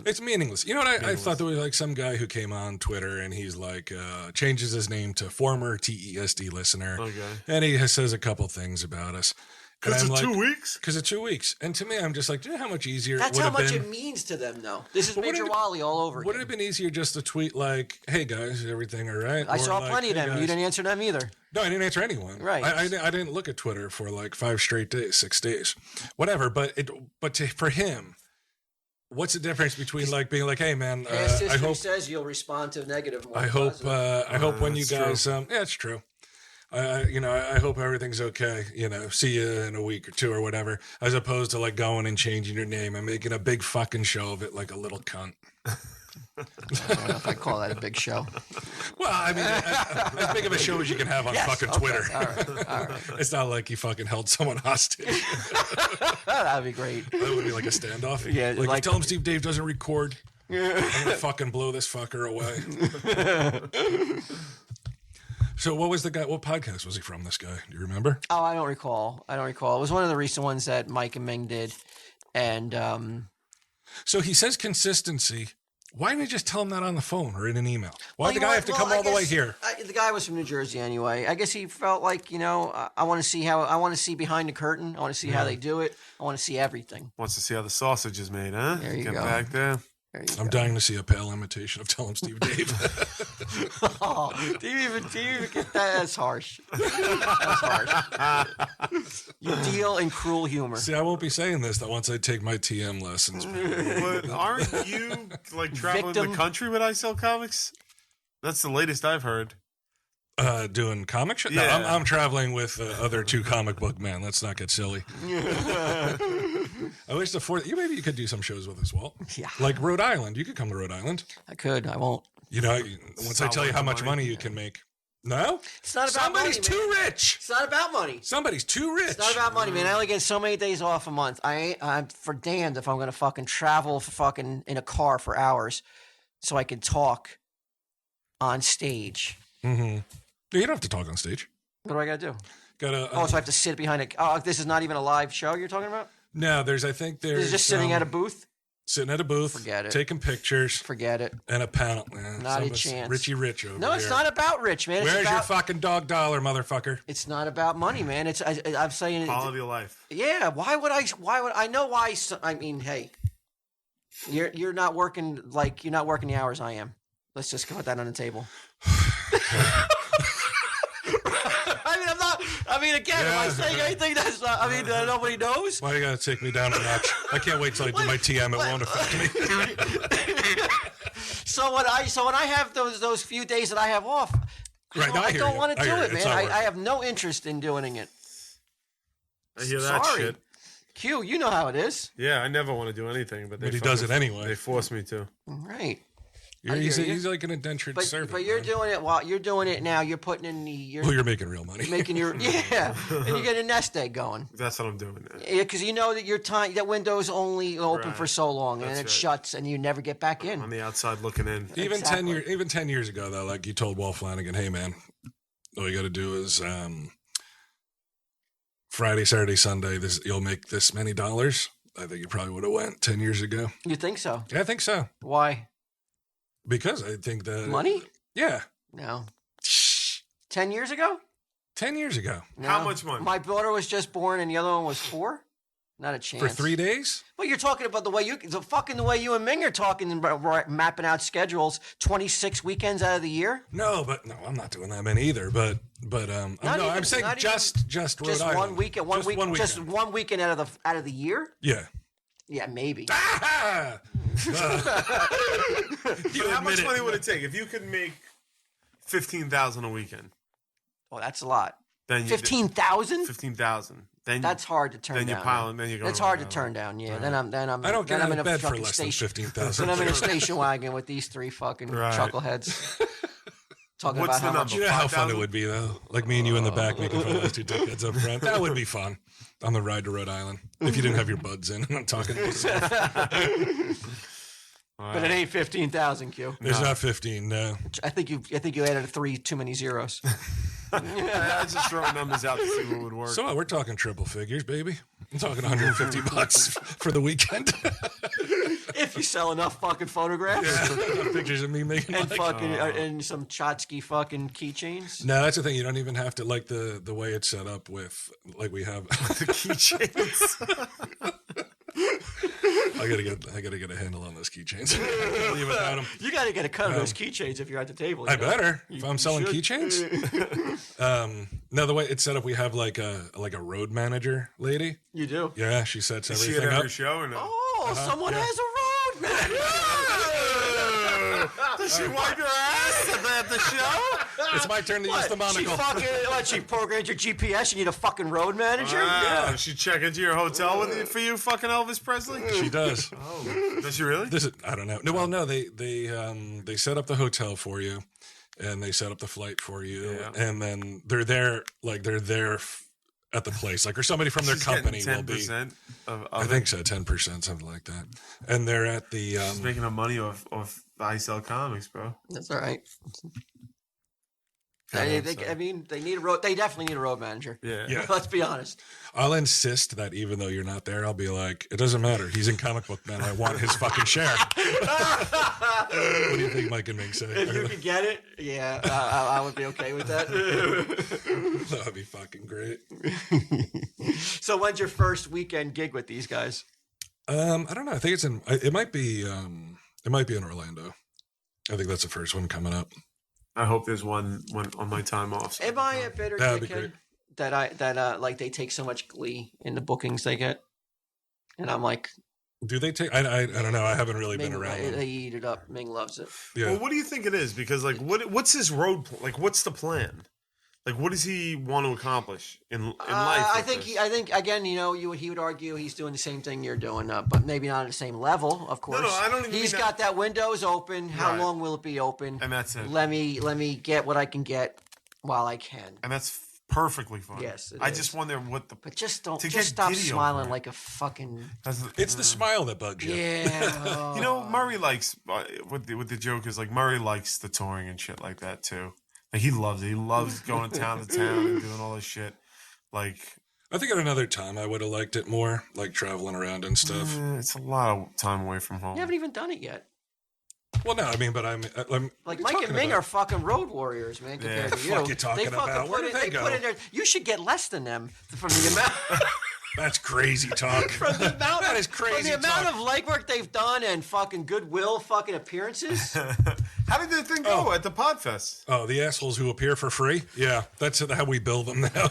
It's meaningless. You know what? I thought there was like some guy who came on Twitter and he's like, changes his name to former TESD listener. Okay. And he says a couple things about us. Because of 2 weeks? Because of 2 weeks. And to me, I'm just like, do you know how much easier That's it would how have much been? it means to them, though. This is But Major Wally all over Would it again. have been easier just to tweet like, hey guys, is everything all right? I Or saw like, plenty of "Hey, them. You guys." didn't answer them either. No, I didn't answer anyone. Right. I didn't look at Twitter for like 5 straight days, 6 days, whatever. For him, what's the difference between like being like, hey man, Past I history hope says you'll respond to negative more I than hope positive. when you That's guys yeah, it's true. I hope everything's okay. See you in a week or two or whatever, as opposed to like going and changing your name and making a big fucking show of it like a little cunt. I don't know if I call that a big show. Well, I mean, as big of a show as you can have on fucking okay, Twitter. All right. It's not like you fucking held someone hostage. That'd be great. That would be like a standoff. Yeah, like like- tell him Steve Dave doesn't record. I'm gonna fucking blow this fucker away. So what podcast was he from, this guy? Do you remember? Oh, I don't recall. It was one of the recent ones that Mike and Ming did. And So he says consistency. Why didn't you just tell him that on the phone or in an email? Why well, did the guy have to come all the way here? The guy was from New Jersey anyway. I guess he felt like, I want to see behind the curtain. I want to see how they do it. I want to see everything. Wants to see how the sausage is made, huh? There you Get go. back there. There you I'm go. dying to see a pale imitation of Tell Him Steve Dave. Oh, do you even get that? That's harsh. That's harsh. You deal in cruel humor. See, I won't be saying this that once I take my TM lessons. But aren't you like traveling Victim. the country with I Sell Comics? That's the latest I've heard. Doing comic show? Yeah. No, I'm traveling with other 2 comic book men. Let's not get silly. I wish maybe you could do some shows with us, Walt. Yeah. Like Rhode Island. You could come to Rhode Island. I could. I won't. Once I tell you how much money you can make. No? It's not about Somebody's money, too man. rich. It's not about money. Somebody's too rich. It's not about money, man. I only get so many days off a month. I'm for damned if I'm going to fucking travel for fucking in a car for hours so I can talk on stage. Mm-hmm. You don't have to talk on stage. What do I got to do? Gotta. Oh, so I have to sit behind a. Oh, this is not even a live show you're talking about? No, there's This is just sitting at a booth? sitting at a booth, Forget it. taking pictures, Forget it. and a panel. Not a chance. Richie Rich over No, it's here. not about rich, man. It's Where's your about, fucking dog dollar, motherfucker? It's not about money, man. I'm saying. Quality of life. Yeah. Why would I know why? I mean, hey, you're not working the hours I am. Let's just put that on the table. Am I saying anything that's not, nobody knows? Why you gotta take me down a notch? I can't wait till I do my TM. It won't affect me. So when I have those few days that I have off, Right, now I I hear don't you. want to I do hear it, you. It's man. not I worth have no interest in doing it. I hear that Sorry. shit. Q, you know how it is. Yeah, I never want to do anything, but But he does it anyway. They force me to. Right. He's hear you. like an indentured But servant. you're man. doing it while you're doing it now. You're putting in Well, you're making real money. making your and you get a nest egg going. That's what I'm doing now. Yeah, because you know that your time that window's only open Right. for so long, and then That's it right. shuts, and you never get back in. On the outside looking in. Even Exactly. 10 years ago, though, like you told Walt Flanagan, hey man, all you got to do is Friday, Saturday, Sunday, you'll make this many dollars. I think you probably would have went 10 years ago. You think so? Yeah, I think so. Why? Because I think that Money? Yeah. No. 10 years ago? 10 years ago. No. How much money? My daughter was just born and the other one was 4. Not a chance. For 3 days? Well, you're talking about the way you and Ming are talking about mapping out schedules, 26 weekends out of the year. No, I'm not doing that many either. But I'm saying just Rhode Island. One weekend, just one weekend out of the year. Yeah. Yeah, maybe. Ah! But how much money would it take if you could make $15,000 a weekend? Well, that's a lot. Then 15,000. 15,000. Then That's hard to turn down. Then you pile, and then you go. It's hard to turn down. Yeah. Right. Then I'm. I don't get out in of a bed for fucking less than station. 15,000. Then I'm in a station wagon with these 3 fucking Right. chuckleheads. Talking What's about the how much. number? You know how fun 5,000? it would be, though? Like me and you in the back making fun of those 2 dickheads up front. That would be fun on the ride to Rhode Island. If you didn't have your buds in. I'm talking to myself. But it ain't 15,000, Q. There's not 15, no. I think you added 3 too many zeros. I just throw numbers out to see what would work. So we're talking triple figures, baby. I'm talking $150 for the weekend. If you sell enough fucking photographs Pictures of me making and like, fucking and some Chotsky fucking keychains. No, that's the thing. You don't even have to like the way it's set up with like we have the keychains. I gotta get a handle on those keychains. Leave without them. You got to get a cut of those keychains if you're at the table. I you know? better if I'm selling should. keychains. No, the way it's set up, we have like a road manager lady. You do. Yeah, she sets Is she everything at every up. show or no? Oh, someone has a road man. Does she wipe your ass at the show? It's my turn to use the monocle. She programmed your GPS. You need a fucking road manager. Yeah. She check into your hotel with you for you, fucking Elvis Presley? She does. Oh, does she really? I don't know. No, well, no, they set up the hotel for you, and they set up the flight for you, and then they're there at the place, like, or somebody from their She's company getting will be. 10% of I think so, 10%, something like that. And they're at the. She's making her money off I sell comics, bro. That's all right. Yeah, I mean, they need a road. They definitely need a road manager. Yeah. Let's be honest. I'll insist that even though you're not there, I'll be like, it doesn't matter. He's in Comic Book Man. I want his fucking share. What do you think Mike and Ming say? If you could get it, yeah, I would be okay with that. That would be fucking great. So when's your first weekend gig with these guys? I don't know. I think it might be in Orlando. I think that's the first one coming up. I hope there's one on my time off. Am I a bitter That'd be great. dickhead that like they take so much glee in the bookings they get, and I'm like, Do they take? I don't know. I haven't really been Ming, around. they them. eat it up. Ming loves it. Yeah. Well, what do you think it is? Because like, what's his road? Like, what's the plan? Like, what does he want to accomplish in life? I think again, he would argue he's doing the same thing you're doing, but maybe not at the same level, of course. No, I don't even He's mean got that windows open. How Right. long will it be open? And that's it. Let me get what I can get while I can. And that's perfectly fine. Yes, it I is. just wonder what the. But just don't. To Just get stop giddy over smiling it. like a fucking. It's the smile that bugs you. Yeah. You know, Murray likes with the joke is like Murray likes the touring and shit like that too. Like he loves it. He loves going to town and doing all this shit. Like I think at another time I would have liked it more, like traveling around and stuff. it's a lot of time away from home. You haven't even done it yet. Well, no, I mean, but I'm Like Mike and Ming are fucking road warriors, man. Compared to you, Fuck you talking they fucking about? Where put did it. they go? Put in there. You should get less than them from the amount. That's crazy talk. From the amount That of, is crazy From the amount talk. of legwork they've done and fucking goodwill fucking appearances. How did the thing go at the Podfest? Oh, the assholes who appear for free? Yeah, that's how we bill them now.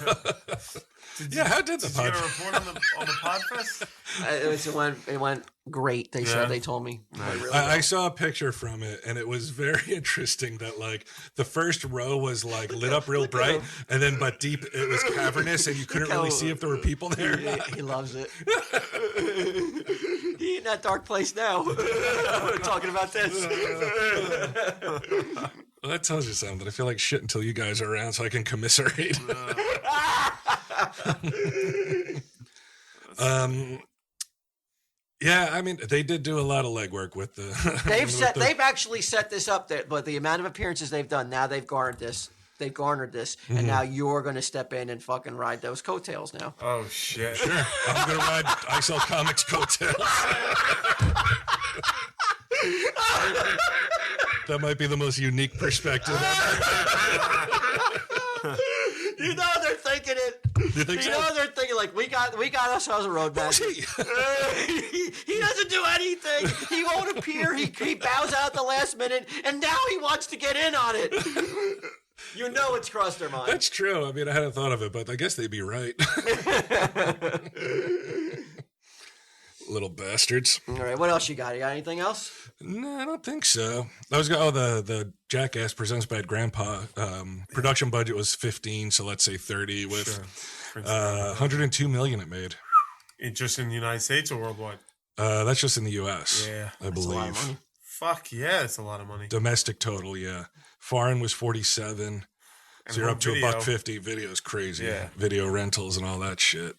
Yeah, how did the Did you get a podcast? report on the Podfest? It went great. They Yeah. said they told me. Really I saw a picture from it, and it was very interesting that like the first row was like lit up real bright, and then but deep it was cavernous, and you couldn't really see if there were people there. he loves it. He in that dark place now. Talking about this. Well, that tells you something. I feel like shit until you guys are around, so I can commiserate. Yeah, I mean, they did do a lot of legwork with the. They've actually set this up. But the amount of appearances they've done now, they've garnered this. they garnered this, and now you're going to step in and fucking ride those coattails now. Oh shit! Sure, I'm gonna ride I Sell Comics coattails. That might be the most unique perspective ever. You know they're thinking it. You think so? know they're thinking like we got ourselves a road match. He doesn't do anything. He won't appear. He bows out at the last minute, and now he wants to get in on it. You know it's crossed their mind. That's true. I mean, I hadn't thought of it, but I guess they'd be right. Little bastards. All right, what else you got? You got anything else? No, I don't think so. The Jackass Presents Bad Grandpa production budget was 15, so let's say 30 with 102 million it made. Just in the United States or worldwide? That's just in the U.S. Yeah, I believe. A lot of money. Fuck yeah, it's a lot of money. Domestic total, yeah. Foreign was 47. And So you're up to video. $150. Video's crazy. Yeah. Video rentals and all that shit.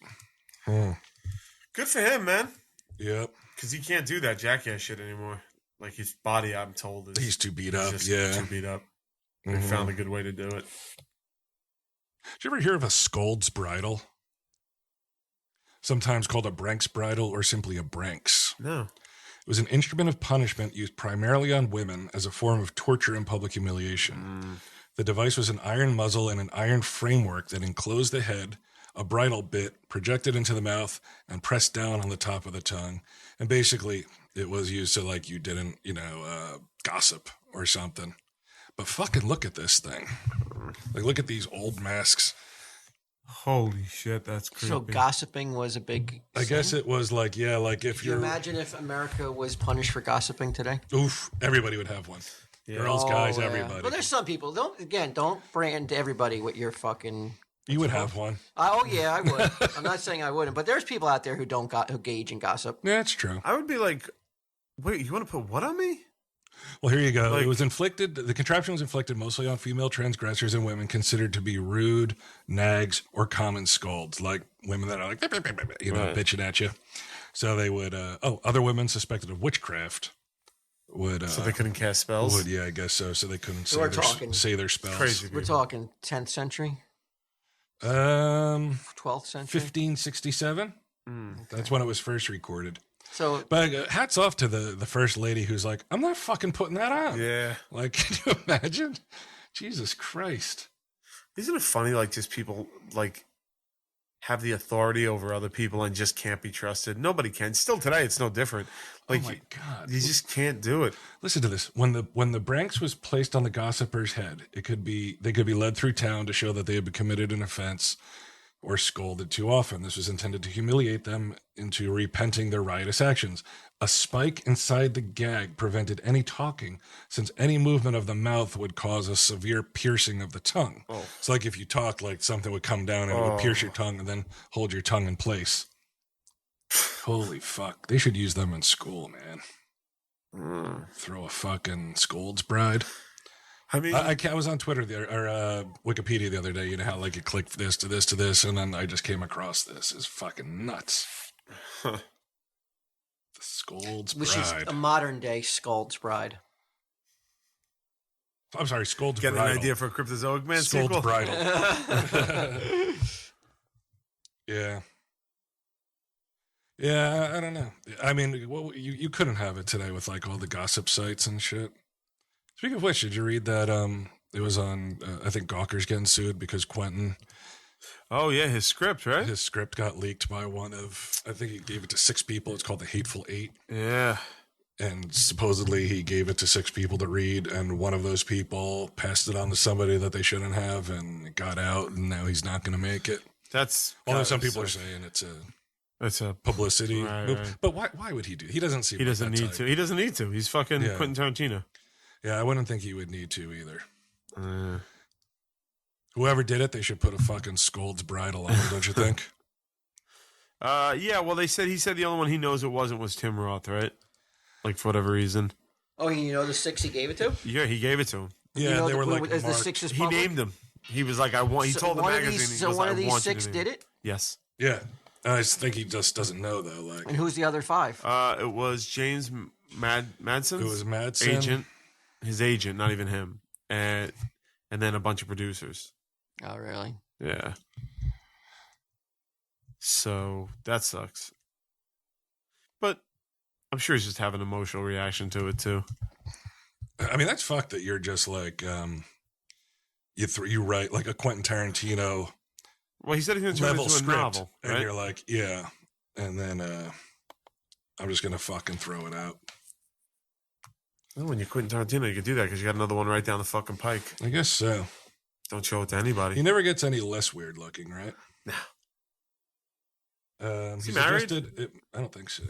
Good for him, man. Yep. Because he can't do that jackass shit anymore. Like his body, I'm told, is He's too beat up. just Yeah. too beat up. They Mhm. found a good way to do it. Did you ever hear of a scold's bridle? Sometimes called a Branks bridle or simply a Branks. No. It was an instrument of punishment used primarily on women as a form of torture and public humiliation. The device was an iron muzzle and an iron framework that enclosed the head, a bridle bit projected into the mouth, and pressed down on the top of the tongue. And basically, it was used so like you didn't, gossip or something. But fucking look at this thing. Like, look at these old masks. Holy shit, that's creepy. So gossiping was a big. I guess it was like, yeah, like if Can you you're... imagine if America was punished for gossiping today? Oof, everybody would have one. Girls, guys, yeah. everybody. Well, there's some people. Don't brand everybody with your fucking. You would have one. Oh yeah, I would. I'm not saying I wouldn't, but there's people out there who don't who gauge in gossip. Yeah, that's true. I would be like, wait, you want to put what on me? Well, here you go. Like- It was inflicted, the contraption was inflicted mostly on female transgressors and women considered to be rude, nags, or common scolds, like women that are like, Right. bitching at you. So they would, other women suspected of witchcraft would, So they couldn't cast spells? would, yeah, I guess so. So they couldn't So we're say, talking- say their spells. Crazy. We're talking 10th century, 12th 12th century. 1567. That's when it was first recorded. So But hats off to the first lady who's like, I'm not fucking putting that on. Yeah. Like, can you imagine? Jesus Christ. Isn't it funny, like, just people, like, have the authority over other people and just can't be trusted? Nobody can. Still today, it's no different. Like, Oh my God. you just can't do it. Listen to this. When the Branks was placed on the gossiper's head, they could be led through town to show that they had committed an offense or scolded too often. This was intended to humiliate them into repenting their riotous actions. A spike inside the gag prevented any talking, since any movement of the mouth would cause a severe piercing of the tongue. Oh. It's like if you talk, like something would come down and it would pierce your tongue and then hold your tongue in place. Holy fuck. They should use them in school, man. Throw a fucking scold's bride. I mean, I was on Twitter or Wikipedia the other day. You know how like you click this to this to this, and then I just came across this. It's fucking nuts. The Scold's which is Bride. a modern day Scold's Bride. I'm sorry, Scold's get an Bridal. idea for a Cryptozoic Man Scold's sequel? Bridal. Yeah. Yeah, I don't know. I mean, you couldn't have it today with like all the gossip sites and shit. Speaking of which, did you read that? It was on. I think Gawker's getting sued because Quentin, Oh, yeah, his script, right? his script got leaked by one of. I think he gave it to 6 people. It's called The Hateful Eight, Yeah. and supposedly he gave it to 6 people to read, and one of those people passed it on to somebody that they shouldn't have, and it got out, and now he's not going to make it. That's. Although God, some that's people are so- saying it's a It's a. publicity Right, move. right. But why would he do? He doesn't seem. He like doesn't that need type. to. He doesn't need to. He's fucking Yeah. Quentin Tarantino. Yeah, I wouldn't think he would need to either. Whoever did it, they should put a fucking Scold's Bridal on it, don't you think? Yeah, well, he said the only one he knows it wasn't was Tim Roth, right? Like, for whatever reason. Oh, you know the 6 he gave it to? Yeah, he gave it to him. Yeah, You know they were like as the marked- 6 is He public? named them. He was like, I want. He So told the one of magazine. these- he So goes, one "I of these want you 6 to did name it? Yes. Yeah, I think he just doesn't know though. Like And who's the other 5? It was James Madsen. it was Madsen. agent, his agent, not even him, and and then a bunch of producers. Oh, really? Yeah. So that sucks. But I'm sure he's just having an emotional reaction to it too. I mean, that's fucked that you're just like you write like a Quentin Tarantino. Well, he said he's going to turn it level into a script, novel, right? and you're like, yeah, and then I'm just gonna fucking throw it out. Well, when you're Quentin Tarantino, you could do that because you got another one right down the fucking pike. I guess so. Don't show it to anybody. He never gets any less weird looking, right? No. He married? I don't think so.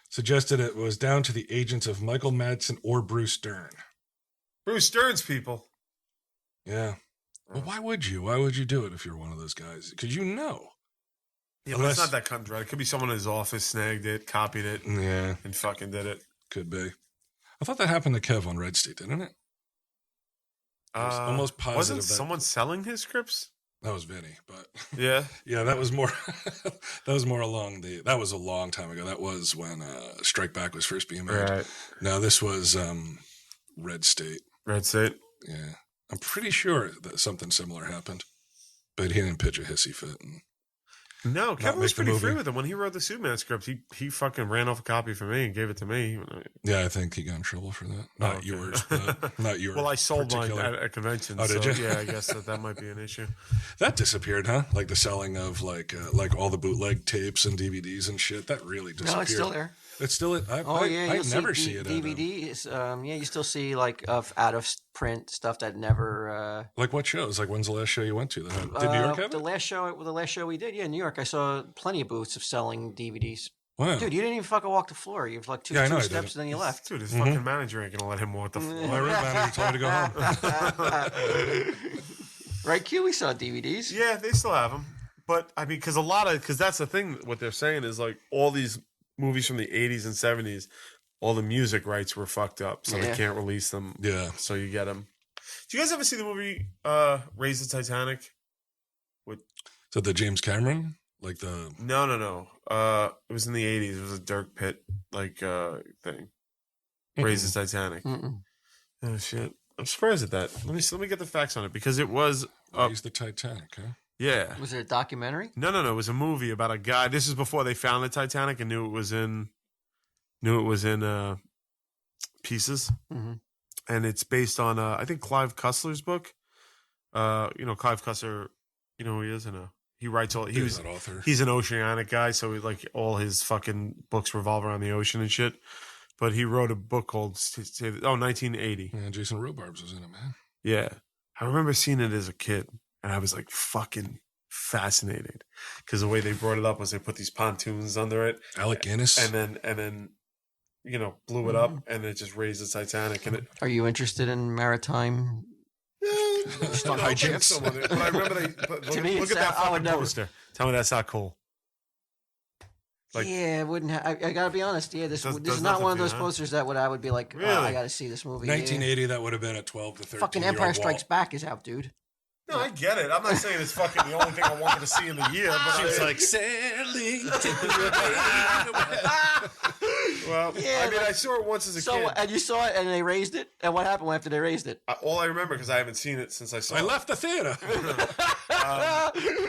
Suggested it was down to the agents of Michael Madison or Bruce Dern. Bruce Dern's people. Yeah. Well, why would you? Why would you do it if you're one of those guys? Because you know. Yeah, but it's not that cut and dried. It could be someone in his office snagged it, copied it, Yeah, and fucking did it. could be. I thought that happened to Kev on Red State, didn't it? I was almost positive Wasn't that someone selling his scripts? that was Vinny, but Yeah. yeah, that was more. That was more along the. That was a long time ago. That was when Strike Back was first being made. Right. No, this was Red State. Red State. Yeah, I'm pretty sure that something similar happened, but he didn't pitch a hissy fit. And No, Kevin make was the pretty free movie. with it. When he wrote the Superman script, he fucking ran off a copy for me and gave it to me. yeah, I think he got in trouble for that. Not okay. yours, but not yours. Well, I sold mine particular. at a convention. Oh, did so, you? Yeah, I guess that might be an issue. That disappeared, huh? Like the selling of like all the bootleg tapes and DVDs and shit. That really disappeared. No, it's still there. It's still. Oh yeah, I you'll never see it. DVDs. Yeah, you still see like out of print stuff that never. Like what shows? Like when's the last show you went to? Did New York have the it? last show we did, yeah, in New York. I saw plenty of booths of selling DVDs. Wow. Dude, you didn't even fucking walk the floor. You have like two Yeah, I know I steps, didn't. and then you left. Dude, his fucking manager ain't gonna let him walk the floor. My room manager told me to go home. Right, Q? We saw DVDs. Yeah, they still have them, but I mean, because that's the thing. What they're saying is like all these movies from the 80s and 70s, all the music rights were fucked up, so they Yeah. can't release them. Yeah. So you get them. Do you guys ever see the movie Raise the Titanic? So the James Cameron, like the No. It was in the 80s. It was a Dirk Pitt thing. Raise the Titanic. Mm-mm. Oh shit! I'm surprised at that. Let me get the facts on it because it was he's the Titanic, huh? yeah. Was it a documentary? No. It was a movie about a guy. This is before they found the Titanic and knew it was in pieces. Mm-hmm. And it's based on I think Clive Cussler's book. Clive Cussler, you know who he is? He writes all. He's that author. He's an oceanic guy, so like all his fucking books revolve around the ocean and shit. But he wrote a book called 1980. Yeah, Jason Robards was in it, man. Yeah, I remember seeing it as a kid, and I was like fucking fascinated because the way they brought it up was they put these pontoons under it, Alec Guinness. and then blew it up, and it just raised the Titanic, and it. Are you interested in maritime? hijinks. But I remember To me, look it's at that I would fucking never- poster. Tell me that's not cool. Like- Yeah, it wouldn't. I gotta be honest. Yeah, this Does is not nothing one of for you, those huh? posters that I would be like, oh, Really? I gotta see this movie. Yeah. 1980, that would have been a 12 to 13. Fucking Empire Strikes Back is out, dude. No, I get it. I'm not saying it's fucking the only thing I wanted to see in the year, but She was I, like, sailing. well, Yeah, I mean, like- I saw it once as a So, kid. and you saw it, and they raised it. And what happened after they raised it? All I remember, because I haven't seen it since I saw I it, left the theater.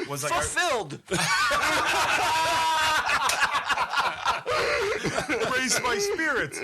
was like Fulfilled. raised my spirits.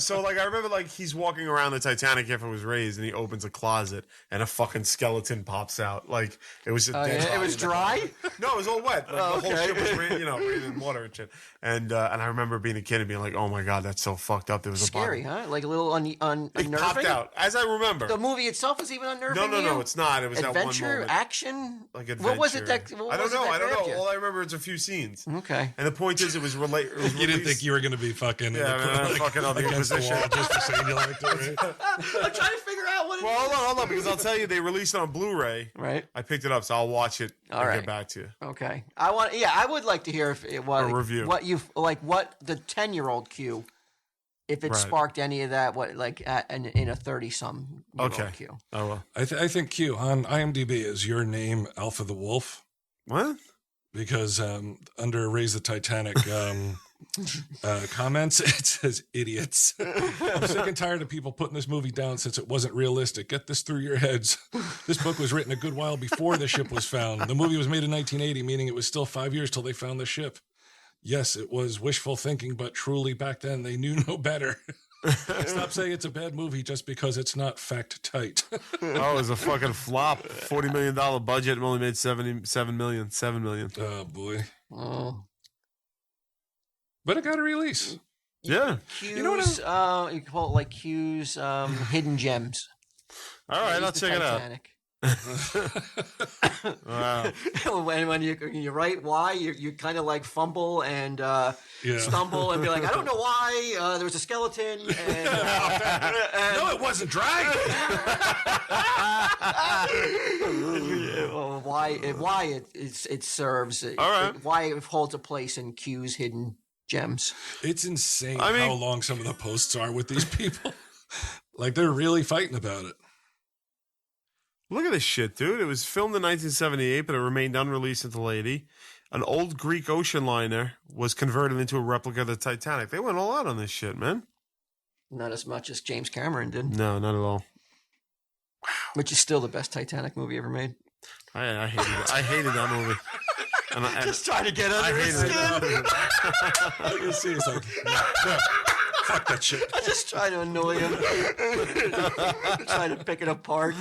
So like I remember like he's walking around the Titanic after it was raised, and he opens a closet, and a fucking skeleton pops out. Like it was a dead It body was in the dry. closet. No, it was all wet. Like, the whole okay. ship was raised in water and shit. And I remember being a kid and being like, "Oh my god, that's so fucked up." There was Scary, a huh? Like a little It unnerving. popped out, as I remember. The movie itself was even unnerving. No, to you? it's not. It was that one Adventure, moment. Action. Like adventure. What was it that? What I don't was it know. that I don't grabbed know. you? All I remember is a few scenes. Okay. And the point is, it was related. You didn't think you were going to be fucking Yeah, man, fucking on the against the Inquisition. wall just for saying you liked it, right? I'm trying to figure out what it Well, is. hold on, because I'll tell you, they released it on Blu-ray. Right. I picked it up, so I'll watch it All and right. get back to you. Okay. I would like to hear if it was A review. what you like. What the 10-year-old Q, if it Right. sparked any of that. What like in a 30-some year Okay. old Q. Oh well. I think Q on IMDb is your name Alpha the Wolf What? because under Raise the Titanic, Comments, it says idiots. I'm sick and tired of people putting this movie down since it wasn't realistic. Get this through your heads. This book was written a good while before the ship was found. The movie was made in 1980, meaning it was still 5 years till they found the ship. Yes, it was wishful thinking, but truly back then they knew no better. Stop saying it's a bad movie just because it's not fact tight. Oh, it was a fucking flop. $40 million budget and only made $7 million. Oh, boy. Oh. But it got a release. Yeah. Q's, You know what you call it like Q's hidden gems. All right, Use I'll the check it out. Titanic. Wow. when you write why, you kind of like fumble and stumble and be like, I don't know why there was a skeleton. And, No, it wasn't dry. why it serves. All right. Why it holds a place in Q's hidden gems. It's insane I mean- how long some of the posts are with these people. Like, they're really fighting about it. Look at this shit, dude. It was filmed in 1978, but it remained unreleased until 80. An old Greek ocean liner was converted into a replica of the Titanic. They went all out on this shit, man. Not as much as James Cameron did, No, not at all. which is still the best Titanic movie ever made. I hated it. I hated that movie. And Just trying to get I under his hated skin. it. You see, it's like, no, fuck that shit. I'm just trying to annoy him. Trying to pick it apart.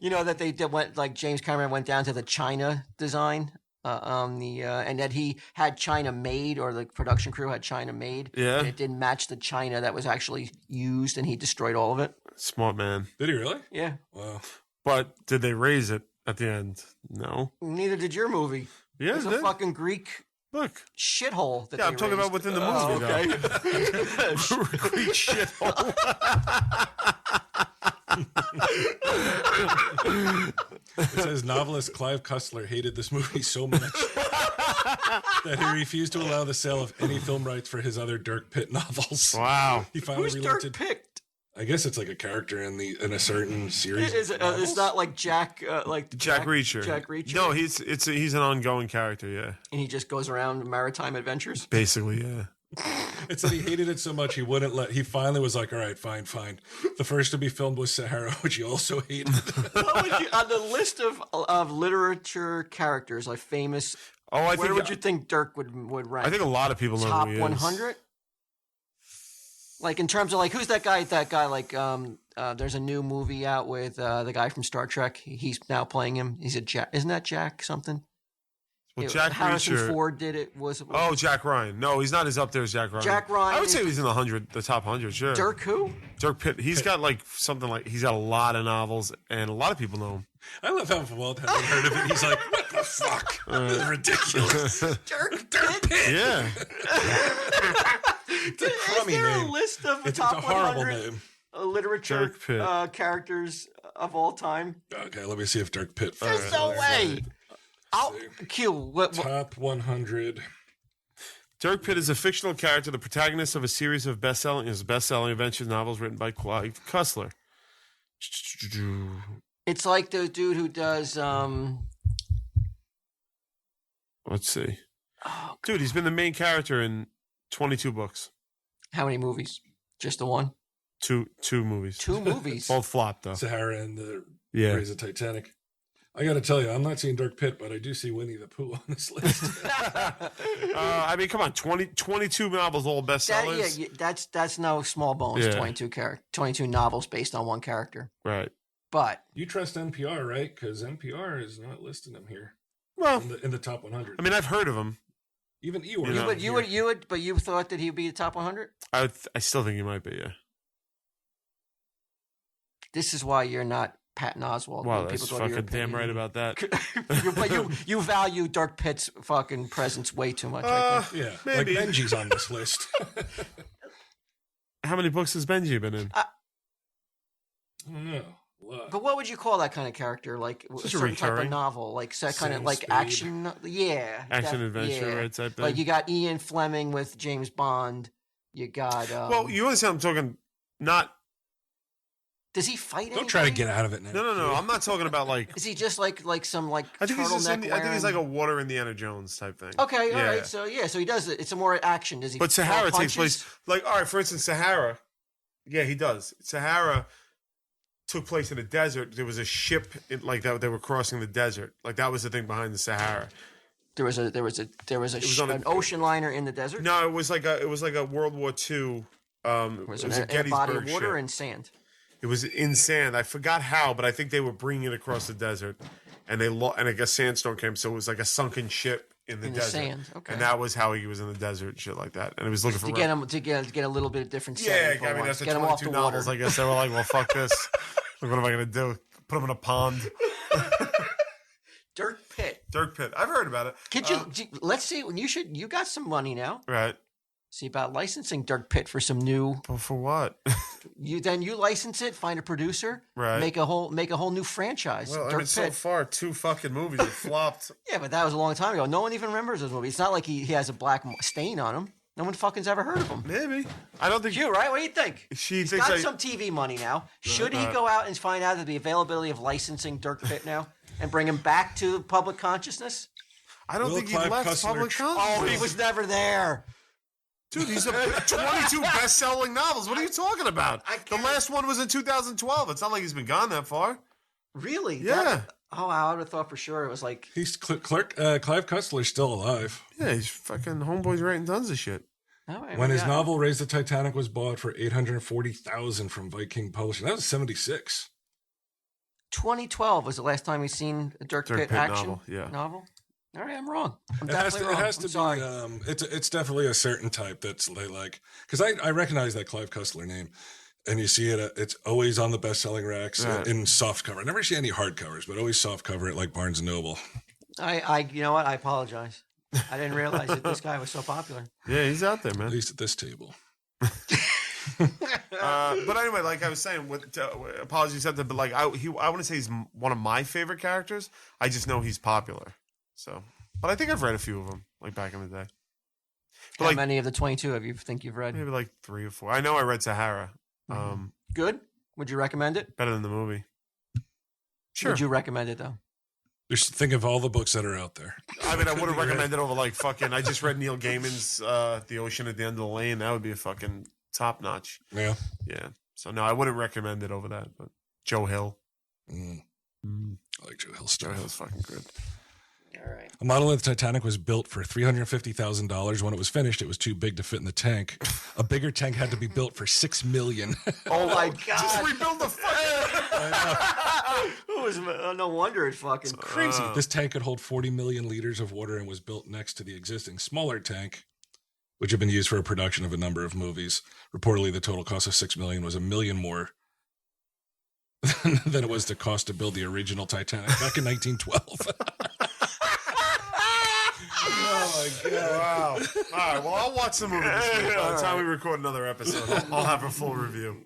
You know that they went like James Cameron went down to the China design, and that he had China made, or the production crew had China made. Yeah. And it didn't match the China that was actually used, and he destroyed all of it. Smart man. Did he really? Yeah. Wow. But did they raise it at the end? No. Neither did your movie. Yeah, It's it a did. fucking Greek Look. shithole. That Yeah, they I'm talking about raised. within the movie, okay. Greek shithole. It says novelist Clive Cussler hated this movie so much that he refused to allow the sale of any film rights for his other Dirk Pitt novels. Wow. He finally Who's Dirk relented. Pitt? I guess it's like a character in a certain series. It's not like Jack, Jack Reacher. Jack Reacher. No, he's an ongoing character, yeah. And he just goes around maritime adventures. Basically, yeah. It said he hated it so much he finally was like, all right, fine. The first to be filmed was Sahara, which he also hated. What would you, on the list of literature characters, like famous? Oh, Where would you think Dirk would rank? I think a lot of people know top who he is. 100. Like in terms of like who's that guy? That guy like there's a new movie out with the guy from Star Trek. He's now playing him. He's a Jack. Isn't that Jack something? Well, Jack Harrison Reacher. Ford did it. Was Oh, Jack Ryan. No, he's not as up there as Jack Ryan. Jack Ryan I would is- say he's in the top 100, sure. Dirk who? Dirk Pitt. He's got like something like, he's got a lot of novels, and a lot of people know him. I love how Walt hasn't heard of it. He's like, what the fuck? This is ridiculous. Dirk Pitt. Yeah. It's a Is crummy there name. a list of It's top a horrible 100 name. literature Dirk Pitt. characters of all time? Okay, let me see if Dirk Pitt. There's no way. I'll Q. What? Top 100. Dirk Pitt is a fictional character, the protagonist of a series of best-selling adventure novels written by Clive Cussler. It's like the dude who does. Let's see. Oh, Dude, he's been the main character in 22 books. how many movies? Just the one? Two movies. 2 movies. Both flopped, though. Sahara and the Yeah. Raise of Titanic. I got to tell you, I'm not seeing Dirk Pitt, but I do see Winnie the Pooh on this list. I mean, come on. 22 novels, all bestsellers. That's no small bones. Yeah. 22 novels based on one character. Right. But You trust NPR, right? Because NPR is not listing him here Well, in the top 100. I mean, I've heard of him. Even Eeyore. You know. you would, but you thought that he'd be the top 100. I still think he might be, yeah. This is why you're not Patton Oswalt. Wow, when that's people go to your fucking damn right opinion. about that. But you value Dirk Pitt's fucking presence way too much. I think. Yeah, Maybe. like Benji's on this list. How many books has Benji been in? I don't know. Lot. But what would you call that kind of character? Like a Just a certain type of recurring. novel, like kind Sam of like Spade. action. Yeah, Action that- adventure, yeah. right? Type thing. Like you got Ian Fleming with James Bond. You got well, you understand I'm talking not Does he fight? Don't try to anybody? get out of it now. No. I'm not talking about like. Is he just like some like I think he's just. turtleneck I think he's like a wearing- water Indiana Jones type thing. Okay, all Yeah. right. So he does it. It's a more action. Does he? But throw Sahara takes punches? place like all right. For instance, Sahara. Yeah, he does. Sahara took place in a desert. There was a ship like that. They were crossing the desert. Like that was the thing behind the Sahara. There was an ocean liner in the desert. No, it was like a World War II. It Was was it a in a Gettysburg body of water ship. and sand? It was in sand. I forgot how, but I think they were bringing it across the desert, and and I guess sandstorm came, so it was like a sunken ship in the In the desert. sand, okay. And that was how he was in the desert, and shit like that. And he was looking for To get him to get a little bit of different. Yeah, setting for I mean once. that's the Get him off 22 the water. novels. I guess they were like, well, fuck this. Like, what am I gonna do? Put him in a pond. Dirk Pitt. Dirk Pitt. I've heard about it. Could you? Let's see. You got some money now. Right. See about licensing Dirk Pitt for some new. Well, for what? You license it, find a producer, Right. Make a whole new franchise. Well, I Dirk mean, so Pitt. far, 2 fucking movies have flopped. Yeah, but that was a long time ago. No one even remembers those movies. It's not like he has a black stain on him. No one fucking's ever heard of him. Maybe. I don't think You right? What do you think? she He's thinks got I. some TV money now. Should he right. go out and find out the availability of licensing Dirk Pitt now and bring him back to public consciousness? I don't Will think he Clive left Cussler public tr- consciousness. Oh, he was never there. Dude, he's a 22 best-selling novels. What are you talking about? I The can't- last one was in 2012. It's not like he's been gone that far. Really? Yeah. Oh, wow, I would have thought for sure it was like. He's Clive Cussler's still alive. Yeah, he's fucking homeboy's writing tons of shit. Oh, When his yeah. novel Raise the Titanic was bought for $840,000 from Viking Publishing, that was 76. 2012 was the last time we seen a Dirk Pitt action novel. Yeah. novel. All right, I'm wrong. I'm It has definitely wrong. to I'm be. sorry. It's definitely a certain type that's they like because I recognize that Clive Cussler name, and you see it. It's always on the best-selling racks Right. in soft cover. I never see any hardcovers, but always soft cover at like Barnes and Noble. You know what? I apologize. I didn't realize that this guy was so popular. Yeah, he's out there, At man. least at this table. But anyway, like I was saying, with apologies at that, but like I want to say he's one of my favorite characters. I just know he's popular. So, but I think I've read a few of them, like back in the day. But How like many of the 22 have you think you've read? maybe like 3 or 4. I know I read Sahara. Good. Would you recommend it? Better than the movie. Sure. Would you recommend it though? Just think of all the books that are out there. I mean, I would have recommended over like fucking. I just read Neil Gaiman's "The Ocean at the End of the Lane." That would be a fucking top notch. Yeah. Yeah. So no, I wouldn't recommend it over that. But Joe Hill. I like Joe Hill stuff. Joe Hill's fucking good. All right. A model of the Titanic was built for $350,000. When it was finished, it was too big to fit in the tank. A bigger tank had to be built for $6 million. Oh my God! Just rebuild the fucking. No wonder it fucking Crazy. This tank could hold 40 million liters of water and was built next to the existing smaller tank, which had been used for a production of a number of movies. Reportedly, the total cost of $6 million was $1 million more than it was the cost to build the original Titanic back in 1912. Oh my god! Wow. All right. Well, I'll watch the movie this week. By the time we record another episode, I'll have a full review.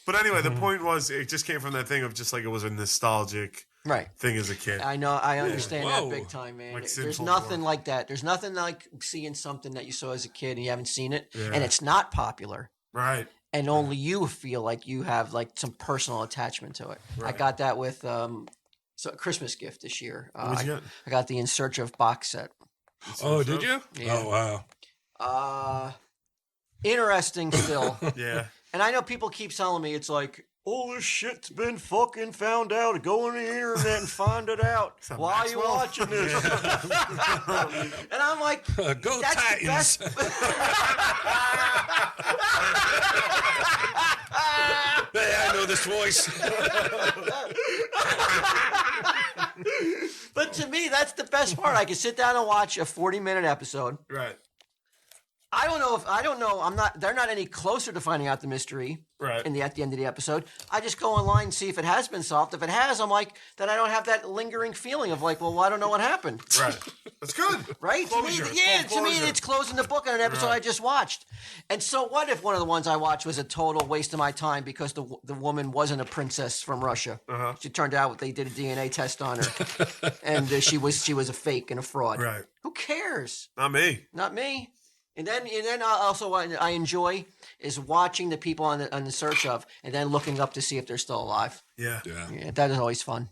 But anyway, the point was, it just came from that thing of just like it was a nostalgic right. thing as a kid. I know. I understand that Whoa. big time, man. Like There's Sinful nothing War. like that. There's nothing like seeing something that you saw as a kid and you haven't seen it, Yeah. and it's not popular, Right. and only you feel like you have like some personal attachment to it. I Right. got that with so a Christmas gift this year. What'd you get? I got the In Search of box set. Oh, did you? Yeah. Oh, wow. Interesting still. Yeah. And I know people keep telling me it's like, all this shit's been fucking found out. Go on the internet and find it out. that Why are you Maxwell? watching this? And I'm like, Go that's the Titans. best. Hey, I know this voice. But to me, that's the best part. I can sit down and watch a 40-minute episode. Right. I don't know. They're not any closer to finding out the mystery. Right. At the end of the episode, I just go online and see if it has been solved. If it has, I'm like, then I don't have that lingering feeling of like, well, I don't know what happened. Right. That's good. Right? Closure. To me, yeah, It's to me, closure. it's closing the book on an episode I just watched. And so what if one of the ones I watched was a total waste of my time because the woman wasn't a princess from Russia? Uh-huh. She turned out they did a DNA test on her, and she was a fake and a fraud. Right. Who cares? Not me. Not me. And then also what I enjoy is watching the people on the search of, and then looking up to see if they're still alive. Yeah. Yeah, that is always fun.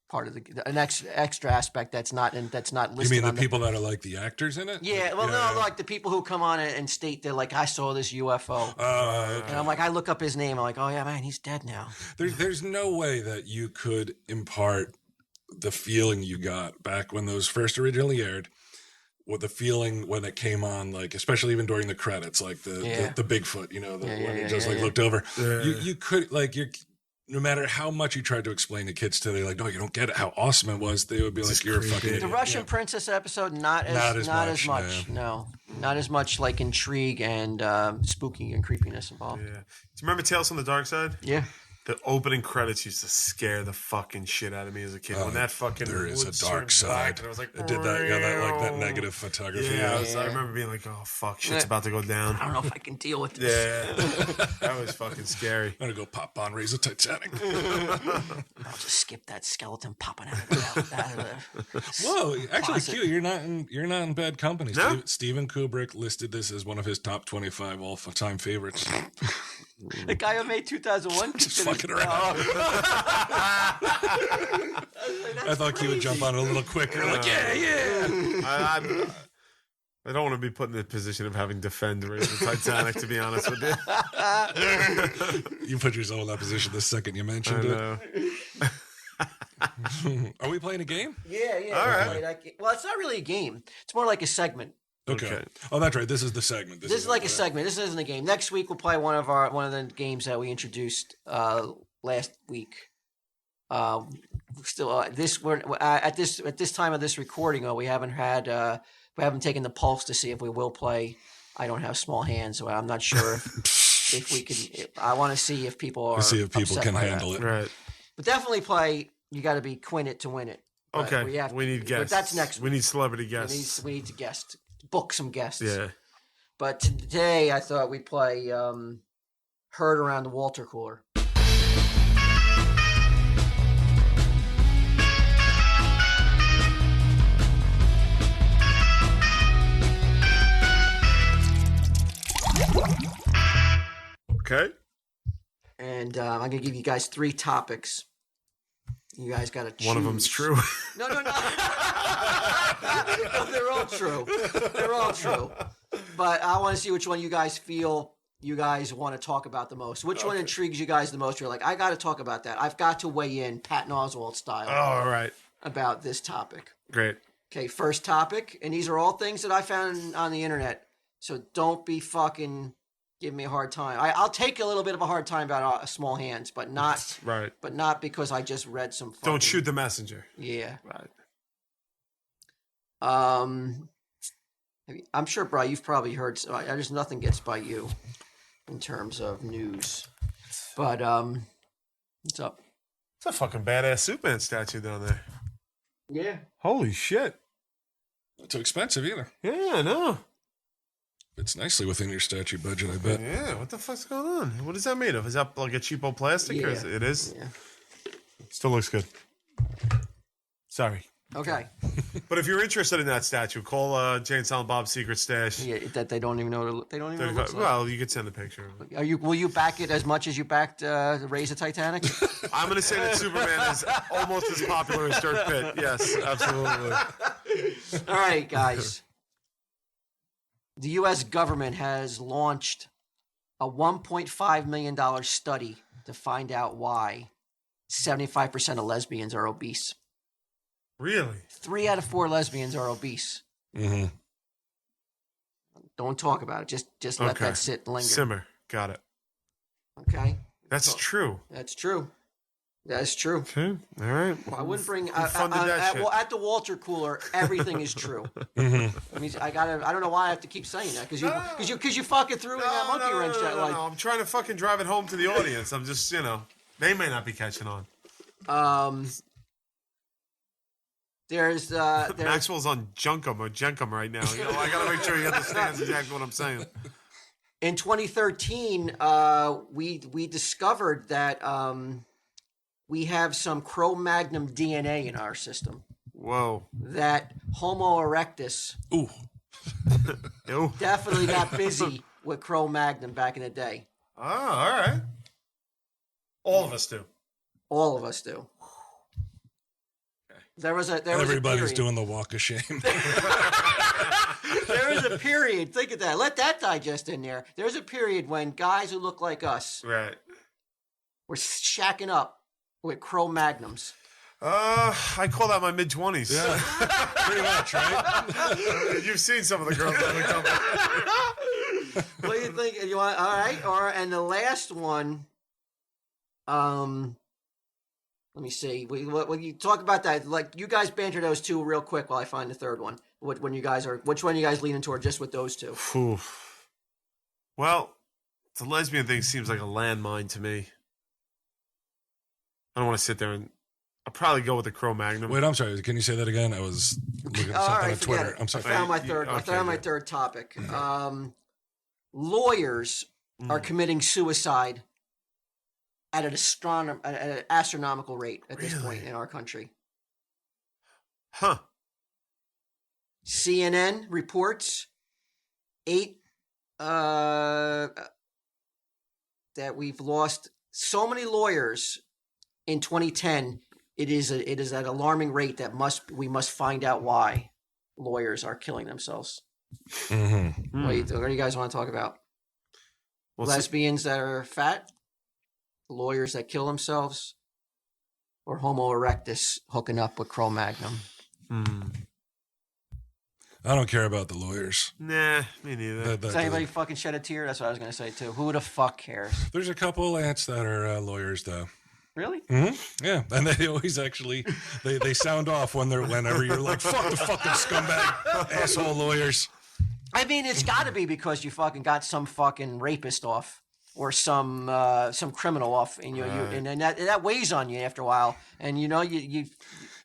Part of an extra aspect that's not listed. You mean the on people that are like the actors in it? Yeah, well, no, like the people who come on and state they're like, I saw this UFO, Okay. and I'm like, I look up his name, I'm like, oh yeah, man, he's dead now. There's no way that you could impart the feeling you got back when those first originally aired, with the feeling when it came on, like especially even during the credits, like the Bigfoot, when he just looked over. Yeah. You could no matter how much you tried to explain to kids today, like, no, you don't get it, how awesome it was. They would be like, you're a fucking idiot. The Russian Princess episode, not as much. No, not as much like intrigue and spooky and creepiness involved. Yeah. Do you remember Tales from the Dark Side? Yeah. The opening credits used to scare the fucking shit out of me as a kid. When that fucking there is wood a dark turned side. back, and I was like, It did that negative photography. Yeah, I remember being like, oh fuck, shit's about to go down. I don't know if I can deal with this. Yeah, that was fucking scary. I'm gonna go pop on Raise a Titanic. I'll just skip that skeleton popping out of the Whoa, actually, closet. Q, you're not in bad company. No? Steven Kubrick listed this as one of his top 25 all-time favorites. The guy who made 2001. Just fucking around. I thought Q would jump on it a little quicker. Like, yeah. I don't want to be put in the position of having to defend Raise the Titanic, to be honest with you. You put yourself in that position the second you I mentioned know. it. Are we playing a game? Yeah. All right. Well, it's not really a game. It's more like a segment. Okay. Oh, that's right. This is the segment. This is like a segment. This isn't a game. Next week we'll play one of the games that we introduced last week. Still, at this time of this recording, we haven't taken the pulse to see if we will play. I don't have small hands, so I'm not sure if we can. I want to see if people are. See if people upset can by handle that. it. Right. But definitely play. You got to be quin it to win it. But Okay. We need guests. But that's next. We need celebrity We guests. need to guest. Book some guests. Yeah. But today I thought we'd play Heard Around the Water Cooler. Okay. And I'm going to give you guys 3 topics. You guys got to choose. One of them's true. No. No, they're all true. They're all true. But I want to see which one you guys feel you guys want to talk about the most. Which one intrigues you guys the most? You're like, I got to talk about that. I've got to weigh in Patton Oswalt style All right. about this topic. Great. Okay, first topic. And these are all things that I found on the internet. So don't be fucking giving me a hard time. I'll take a little bit of a hard time about small hands, but not Right. but not because I just read some fucking, Don't shoot the messenger. Yeah. Right. I'm sure, Bri, you've probably heard. There's nothing gets by you in terms of news. But what's up? It's a fucking badass Superman statue down there. Yeah. Holy shit. Not too expensive either. Yeah, I know. It's nicely within your statue budget, I bet. Yeah, what the fuck's going on? What is that made of? Is that like a cheapo plastic? Or Yeah. it is? Yeah. Still looks good. Sorry. Okay. But if you're interested in that statue, call Jay and Silent Bob's Secret Stash. Yeah, that they don't even know. They don't even know. What it looks like. Well, you could send a picture. Will you back it as much as you backed Raise the Titanic? I'm going to say that Superman is almost as popular as Dirk Pitt. Yes, absolutely. All right, guys. The U.S. government has launched a $1.5 million study to find out why 75% of lesbians are obese. Really? 3 out of 4 lesbians are obese. Mm-hmm. Don't talk about it. Just let Okay. that sit and linger. Simmer. Got it. Okay? That's true. That's true. That's true. Okay. All right. I wouldn't bring Who funded that shit? at the Walter Cooler. Everything is true. Mm-hmm. I mean, I don't know why I have to keep saying that because you fucking threw in that monkey wrench. That like I'm trying to fucking drive it home to the audience. I'm just, they may not be catching on. There's Maxwell's on Junkum right now. I gotta make sure he understands exactly what I'm saying. in 2013, we discovered that we have some Cro-Magnon DNA in our system. Whoa. That Homo erectus Ooh. Ew. Definitely got busy with Cro-Magnon back in the day. Oh, all right. All of us do. All of us do. There was a Everybody's period. doing the walk of shame. There was a period. Think of that. Let that digest in there. There was a period when guys who look like us Right. were shacking up with Cro-Magnums. I call that my mid-20s. Yeah, pretty much, right? You've seen some of the girls that look up. What do you think? You want all right? And the last one. Let me see. When you talk about that, like you guys banter those two real quick while I find the third one. Which one you guys leaning toward just with those two? Phew. Well, the lesbian thing seems like a landmine to me. I don't want to sit there and. I'll probably go with the Cro-Magnon. Wait, I'm sorry. Can you say that again? I was looking at All something right, on forget Twitter. it. I'm sorry. I found my You- third. I okay, found my good. third topic. Lawyers are committing suicide at an astronomical rate at this point in our country. Huh. CNN reports that we've lost so many lawyers in 2010. It is at an alarming rate that we must find out why lawyers are killing themselves. Mm-hmm. What do you guys want to talk about? Well, Lesbians that are fat, lawyers that kill themselves, or Homo erectus hooking up with Cro-Magnon? I don't care about the lawyers. Nah, me neither. Does anybody fucking shed a tear? That's what I was going to say too. Who the fuck cares? There's a couple ants that are lawyers, though. Really? Mm-hmm. Yeah, and they always actually they sound off whenever you're like, fuck the fucking scumbag asshole lawyers. I mean, it's got to be because you fucking got some fucking rapist off or some criminal off, and and that weighs on you after a while, and you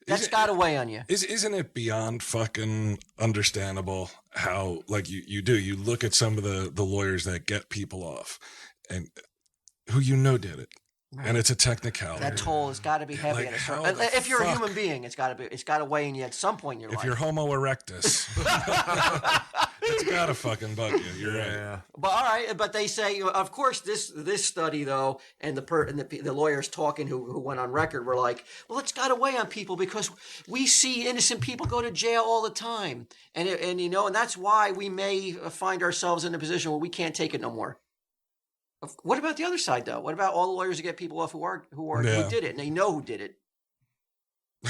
that's got to weigh on you. Isn't it beyond fucking understandable how like you look at some of the lawyers that get people off, and who did it. Right. And it's a technicality. That toll has got to be heavy. Like, at a how certain, the if you're a fuck? human being, it's got to weigh on you at some point in your If life. you're Homo erectus, it's gotta fucking bug you. You're right. Yeah. But all right, but they say, of course, this study though, and the lawyers talking who went on record were like, well, it's got to weigh on people because we see innocent people go to jail all the time, and that's why we may find ourselves in a position where we can't take it no more. What about the other side though? What about all the lawyers who get people off who did it and they know who did it?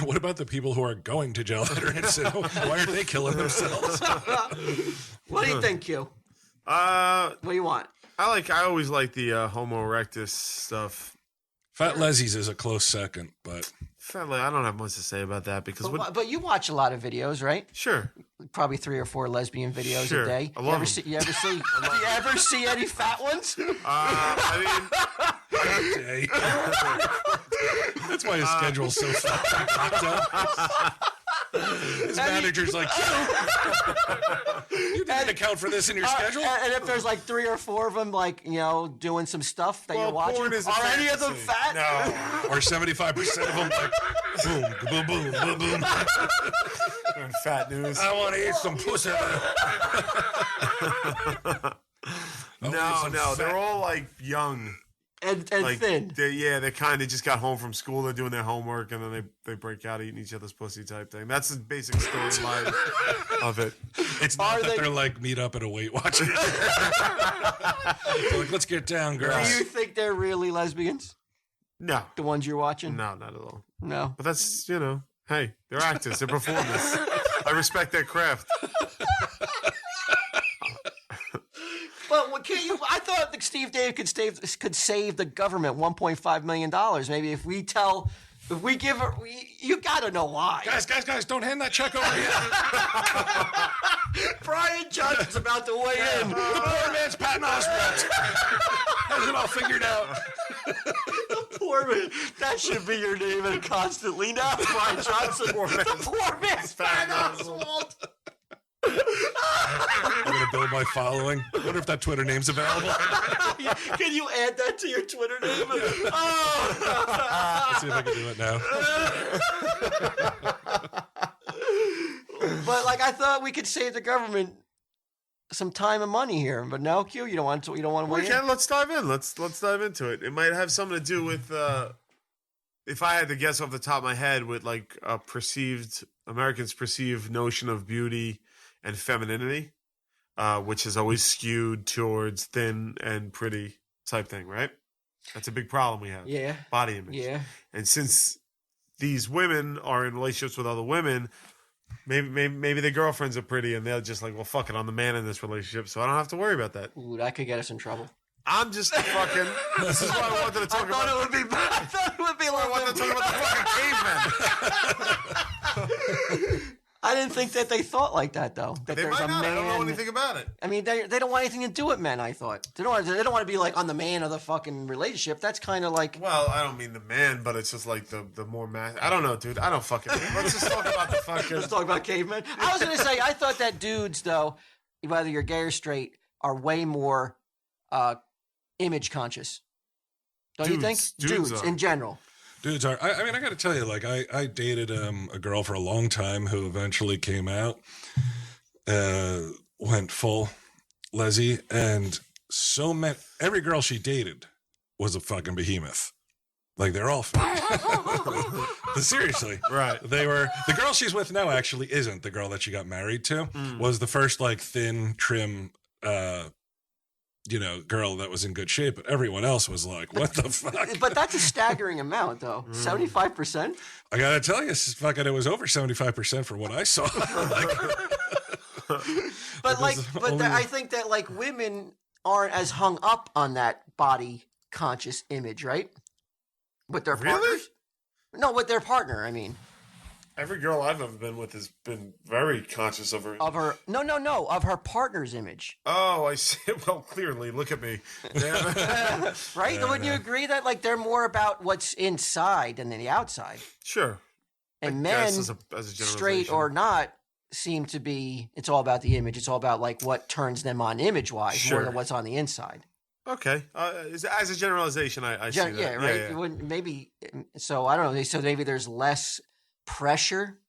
What about the people who are going to jail that are innocent? Why aren't they killing themselves? What do you think, Q? What do you want? I always like the Homo erectus stuff. Fat Leslie's is a close second, but Sadly, I don't have much to say about that because But you watch a lot of videos, right? Sure. Probably 3 or 4 lesbian videos Sure. a day. I love them. Do you ever see any fat ones? I day. That's why his schedule's so fucking fucked up. His manager's like, you didn't account for this in your schedule? And if there's like 3 or 4 of them, like, doing some stuff that you're watching, porn is a are any of them fantasy. fat? Or 75% of them like, boom, boom, boom, boom, boom. They're in fat news. I want to eat some pussy. No, they're all like young. And Like, thin. they kind of just got home from school. They're doing their homework, and then they break out eating each other's pussy type thing. That's the basic storyline of it. It's not Are that they- they're like meet up at a Weight Watchers. They're like, let's get down, Do girls. you think they're really lesbians? No, The ones you're watching? no, not at all. No. But that's hey, they're actors, they're performers. I respect their craft. But can't you? I thought that Steve Dave could save the government $1.5 million. Maybe if we give her, you got to know why. Guys, don't hand that check over yet. Brian Johnson's about to weigh in. The poor man's Patton Oswalt. Has it all figured out. Poor man. That should be your name and constantly now, Brian Johnson. The poor man's Patton Oswalt. I'm going to build my following. I wonder if that Twitter name's available. Can you add that to your Twitter name? Oh. Let's see if I can do it now. But I thought we could save the government some time and money here. But no, Q, you don't want to. You don't want to We weigh can. in. Let's dive in. Let's dive into it. It might have something to do with. If I had to guess off the top of my head, with like a Americans' perceived notion of beauty and femininity, which is always skewed towards thin and pretty type thing, right? That's a big problem we have. Yeah. Body image. Yeah. And since these women are in relationships with other women, maybe their girlfriends are pretty, and they're just like, well, fuck it, I'm the man in this relationship, so I don't have to worry about that. Ooh, that could get us in trouble. I'm just fucking. This is why I wanted to talk about. I thought it would be a I little wanted to bit. talk about the fucking cavemen. I didn't think that they thought like that though. That They there's might a not. man. I don't know anything about it. I mean, they don't want anything to do with men. I thought they don't want to be like on the man of the fucking relationship. That's kind of like. Well, I don't mean the man, but it's just like the more man. I don't know, dude. I don't fucking. Let's just talk about the fucking. Let's talk about cavemen. I was gonna say I thought that dudes though, whether you're gay or straight, are way more image conscious. Don't you think? Dudes are. In general. Dudes are. I mean, I got to tell you, like, I dated a girl for a long time who eventually came out, went full lesy, and every girl she dated was a fucking behemoth. Like, they're all seriously. Right. They were. The girl she's with now actually isn't the girl that she got married to. Was the first, like, thin, trim, girl that was in good shape, but everyone else was like, what the fuck? But that's a staggering amount, though. 75%. I gotta tell you, it was over 75% for what I saw. I think that like women aren't as hung up on that body conscious image, right? With their Really? partners? No, with their partner. I mean, Every girl I've ever been with has been very conscious of her. of her of her partner's image. Oh, I see. Well, clearly, look at me. Yeah. Right? Wouldn't you agree that like they're more about what's inside than the outside? Sure. And I men, guess as a straight generalization. or not, seem to be. It's all about the image. It's all about like what turns them on image wise more Sure. than what's on the inside. Okay. As a generalization, I see that. Yeah, right. It wouldn't- maybe so. I don't know. So maybe there's less pressure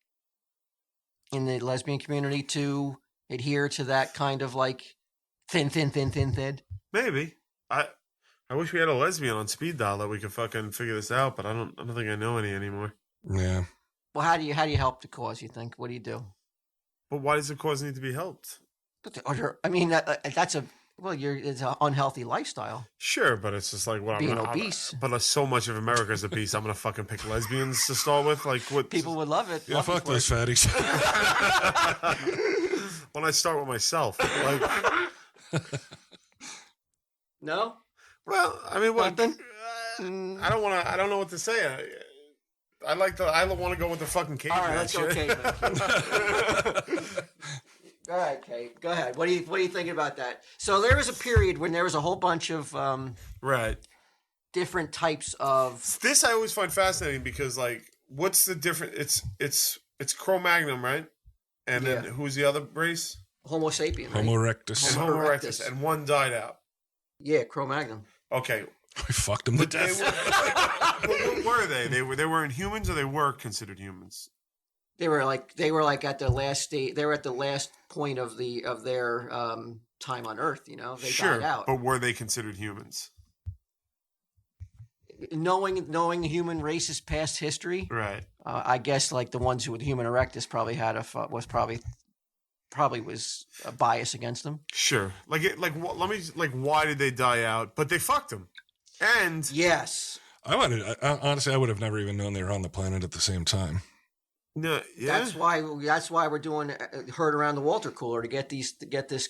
in the lesbian community to adhere to that kind of like thin. Maybe. I wish we had a lesbian on speed dial that we could fucking figure this out, but I don't think I know any anymore. Yeah. Well, how do you help the cause? You think? What do you do? But why does the cause need to be helped? I mean, that's it's an unhealthy lifestyle. Sure, but it's just like what Being obese. But so much of America is obese. I'm gonna fucking pick lesbians to start with. Like what? People would love it. Yeah, Love fuck it for those it. fatties. When I start with myself, like, No. well, I mean, what? Nothing? I don't want to. I don't know what to say. I want to go with the fucking caveman. All right, let's go, shit. caveman. All right, Kate. Go ahead. What do you think about that? So there was a period when there was a whole bunch of Right. different types of. This I always find fascinating because, like, what's the difference? It's Cro-Magnon, right? And then Yeah. who's the other race? Homo sapien. Right? Homo erectus. And Homo Homo erectus. erectus, and one died out. Yeah, Cro-Magnon. Okay, We fucked him to they death. were, what were they? They weren't humans, or they were considered humans. They were like at the last state. They were at the last point of their time on Earth. You know, they Sure, died out. but were they considered humans? Knowing the human race's past history, Right. I guess like the ones who with Homo erectus probably was a bias against them. Sure. Why did they die out? But they fucked them. And Yes. Honestly, I would have never even known they were on the planet at the same time. no, yeah. That's why we're doing Herd Around the Water Cooler to get these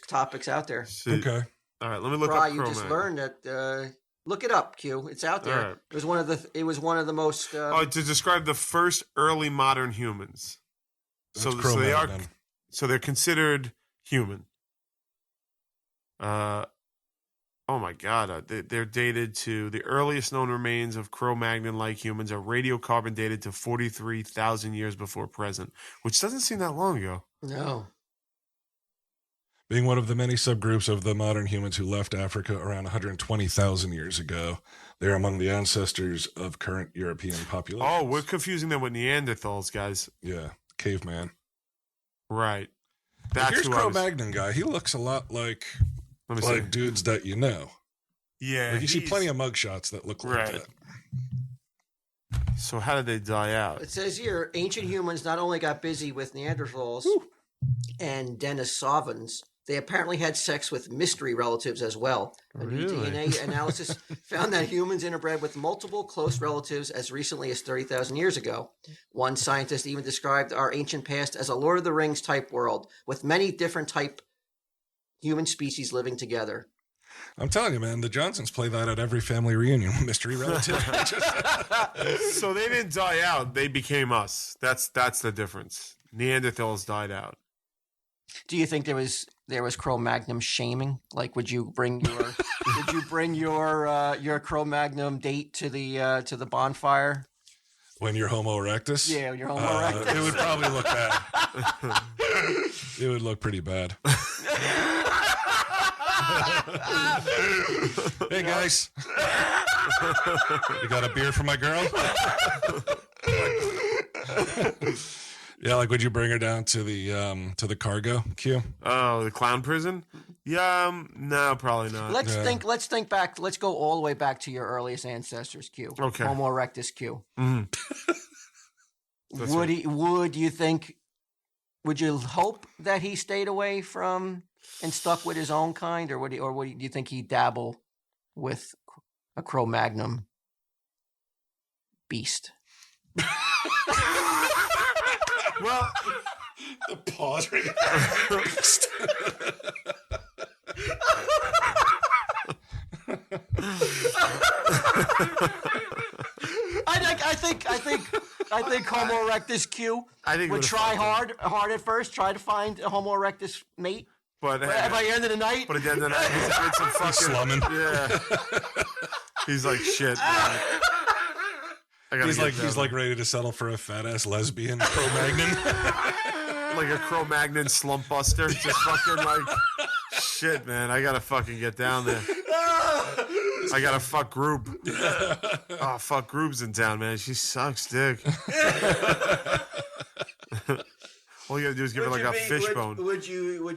topics out there. See, Okay. all right, let me look Bri, up you just Cro-Magnon. learned that. Look it up, Q. It's out there. All right. It was one of the most. To describe the first early modern humans. That's So they are. Cro-Magnon. So they're considered human. Oh my God! They're dated to the earliest known remains of Cro-Magnon-like humans are radiocarbon dated to 43,000 years before present, which doesn't seem that long ago. No. Being one of the many subgroups of the modern humans who left Africa around 120,000 years ago, they are among the ancestors of current European populations. Oh, we're confusing them with Neanderthals, guys. Yeah, caveman. Right. That's Here's who I was. Cro-Magnon guy. He looks a lot like Let me see. dudes that you know. Yeah, Like you see he's- plenty of mugshots that look like Right. that. So how did they die out? It says here, ancient humans not only got busy with Neanderthals and Denisovans, they apparently had sex with mystery relatives as well. A new Really? DNA analysis found that humans interbred with multiple close relatives as recently as 30,000 years ago. One scientist even described our ancient past as a Lord of the Rings type world, with many different type human species living together. I'm telling you, man, the Johnsons play that at every family reunion. Mystery relative. So they didn't die out; they became us. That's the difference. Neanderthals died out. Do you think there was Cro-Magnon shaming? Like, would you bring your Cro-Magnon date to the bonfire? When you're Homo erectus? Yeah, you're Homo erectus. It would probably look bad. It would look pretty bad. Hey, guys. You got a beer for my girl? Yeah, like, would you bring her down to the cargo queue? Oh, the clown prison? Yeah, no, probably not. Let's think back. Let's go all the way back to your earliest ancestors, Q. Okay. Homo erectus, Q. Mhm. Would you think? Would you hope that he stayed away from and stuck with his own kind, or do you think he dabble with a Cro-Magnon beast? Well, The pause. I think Homo erectus Q I think it would would've try fucked hard at first, try to find a Homo erectus mate. but But by the end of the night, at the end of the night, he's with some fucking slumming. Yeah. He's like shit. Man. I gotta He's get like down. ready to settle for a fat ass lesbian Cro-Magnon. like a Cro-Magnon slump buster. Just fucking like shit, man. I gotta fucking get down there. I gotta fuck Group. Oh, fuck Group's in town, man. She sucks dick. All you gotta do is give her like a fishbone. Would you